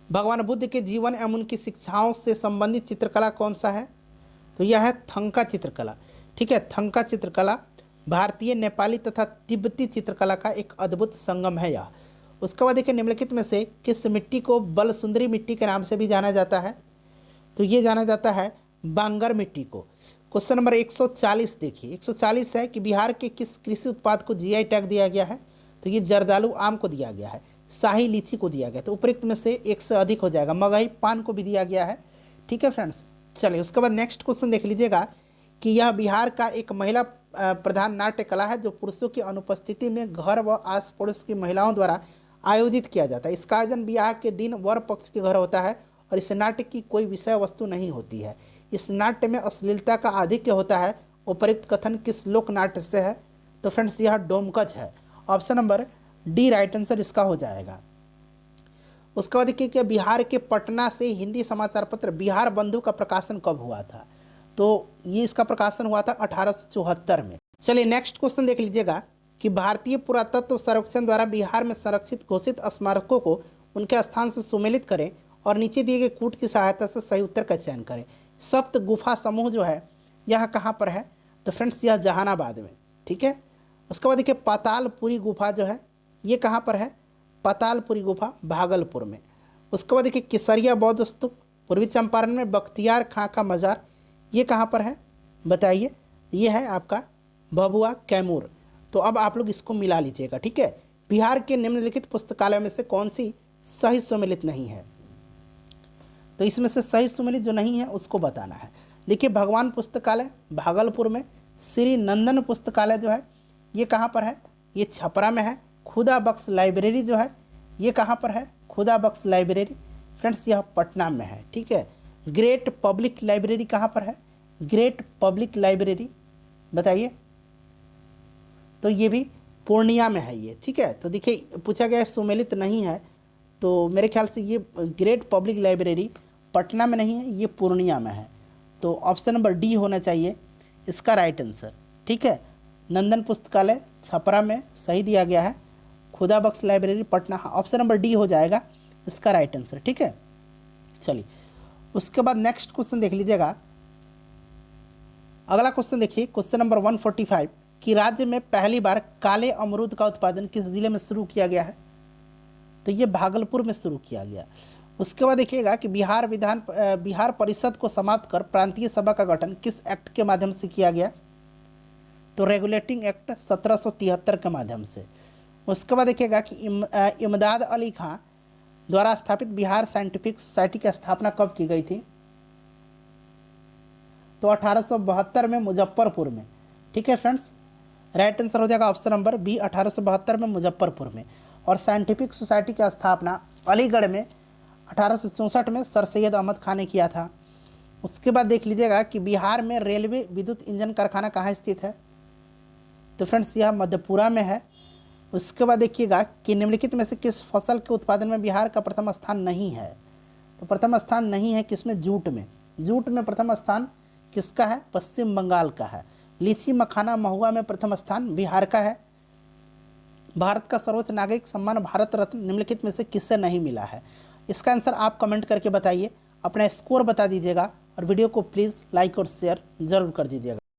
भगवान बुद्ध के जीवन एवं उनकी शिक्षाओं से संबंधित चित्रकला कौन सा है? तो यह है थंका चित्रकला। ठीक है, थंका चित्रकला भारतीय, नेपाली तथा तिब्बती चित्रकला का एक अद्भुत संगम है यह। उसके बाद देखिए निम्नलिखित में से किस मिट्टी को बल सुंदरी मिट्टी के नाम से भी जाना जाता है? तो ये जाना जाता है बांगर मिट्टी को। क्वेश्चन नंबर 140 देखिए, 140 है कि बिहार के किस कृषि उत्पाद को जीआई टैग दिया गया है? तो ये जर्दालू आम को दिया गया है, शाही लीची को दिया गया। तो उपरोक्त में से एक से अधिक हो जाएगा। मगही पान को भी दिया गया है। ठीक है फ्रेंड्स, चलिए उसके बाद नेक्स्ट क्वेश्चन देख लीजिएगा कि यह बिहार का एक महिला प्रधान नाट्य कला है जो पुरुषों की अनुपस्थिति में घर व आस पड़ोस की महिलाओं द्वारा आयोजित किया जाता है। इसका आयोजन ब्याह के दिन वर पक्ष के घर होता है और इस नाट्य की कोई विषय वस्तु नहीं होती है। इस नाट्य में अश्लीलता का आधिक्य होता है। उपरोक्त कथन किस लोक नाट्य से है? तो फ्रेंड्स यह डोमकच है। Option number D right answer इसका हो जाएगा। उसके बाद देखिए कि बिहार के पटना से हिंदी समाचार पत्र बिहार बंधु का प्रकाशन कब हुआ था? तो ये इसका प्रकाशन हुआ था 1874 में। चलिए नेक्स्ट क्वेश्चन देख लीजिएगा कि भारतीय पुरातत्व सर्वेक्षण द्वारा बिहार में संरक्षित घोषित स्मारकों को उनके स्थान से सुमेलित करें और नीचे दिए गए कूट की सहायता से सही उत्तर का चयन करें। सप्त गुफा समूह जो है यह कहाँ पर है? तो फ्रेंड्स यह जहानाबाद में। ठीक है, उसके बाद देखिए पातालपुरी गुफा जो है ये कहाँ पर है? पातालपुरी गुफा भागलपुर में। उसके बाद देखिए केसरिया बौद्ध स्तूप पूर्वी चंपारण में। बख्तियार खां का मज़ार ये कहाँ पर है बताइए? ये है आपका भभुआ कैमूर। तो अब आप लोग इसको मिला लीजिएगा। ठीक है, बिहार के निम्नलिखित पुस्तकालय में से कौन सी सही सुमेलित नहीं है? तो इसमें से सही सुमेलित जो नहीं है उसको बताना है। देखिए भगवान पुस्तकालय भागलपुर में। श्री नंदन पुस्तकालय जो है ये कहाँ पर है? ये छपरा में है। खुदा बख्श लाइब्रेरी जो है ये कहाँ पर है? खुदा बख्श लाइब्रेरी फ्रेंड्स यह पटना में है। ठीक है, ग्रेट पब्लिक लाइब्रेरी कहाँ पर है? ग्रेट पब्लिक लाइब्रेरी बताइए? तो ये भी पूर्णिया में है ये। ठीक है, तो देखिए पूछा गया सुमेलित नहीं है, तो मेरे ख्याल से ये ग्रेट पब्लिक लाइब्रेरी पटना में नहीं है, ये पूर्णिया में है। तो ऑप्शन नंबर डी होना चाहिए इसका राइट आंसर। ठीक है, नंदन पुस्तकालय छपरा में सही दिया गया है। Khuda Bakhsh library Patna, option number D हो जाएगा इसका राइट आंसर। ठीक है, चलिए उसके बाद नेक्स्ट क्वेश्चन देख लीजिएगा। अगला क्वेश्चन देखिए, क्वेश्चन नंबर 145 कि राज्य में पहली बार काले अमरूद का उत्पादन किस जिले में शुरू किया गया है? तो ये भागलपुर में शुरू किया गया। उसके बाद देखिएगा कि बिहार परिषद को समाप्त कर प्रांतीय सभा का गठन किस एक्ट के माध्यम से किया गया? तो रेगुलेटिंग एक्ट 1773 के माध्यम से। उसके बाद देखिएगा कि इमदाद अली खां द्वारा स्थापित बिहार साइंटिफिक सोसाइटी की स्थापना कब की गई थी? तो 1872 में मुजफ्फरपुर में। ठीक है फ्रेंड्स, राइट आंसर हो जाएगा ऑप्शन नंबर बी, 1872 में मुजफ्फरपुर में। और साइंटिफिक सोसाइटी की स्थापना अलीगढ़ में 1864 में सर सैयद अहमद खान ने किया था। उसके बाद देख लीजिएगा कि बिहार में रेलवे विद्युत इंजन कारखाना कहाँ स्थित है? तो फ्रेंड्स यह मधेपुरा में है। उसके बाद देखिएगा कि निम्नलिखित में से किस फसल के उत्पादन में बिहार का प्रथम स्थान नहीं है? तो प्रथम स्थान नहीं है किसमें? जूट में। जूट में प्रथम स्थान किसका है? पश्चिम बंगाल का है। लीची, मखाना, महुआ में प्रथम स्थान बिहार का है। भारत का सर्वोच्च नागरिक सम्मान भारत रत्न निम्नलिखित में से किससे नहीं मिला है? इसका आंसर आप कमेंट करके बताइए, अपना स्कोर बता दीजिएगा और वीडियो को प्लीज़ लाइक और शेयर ज़रूर कर दीजिएगा।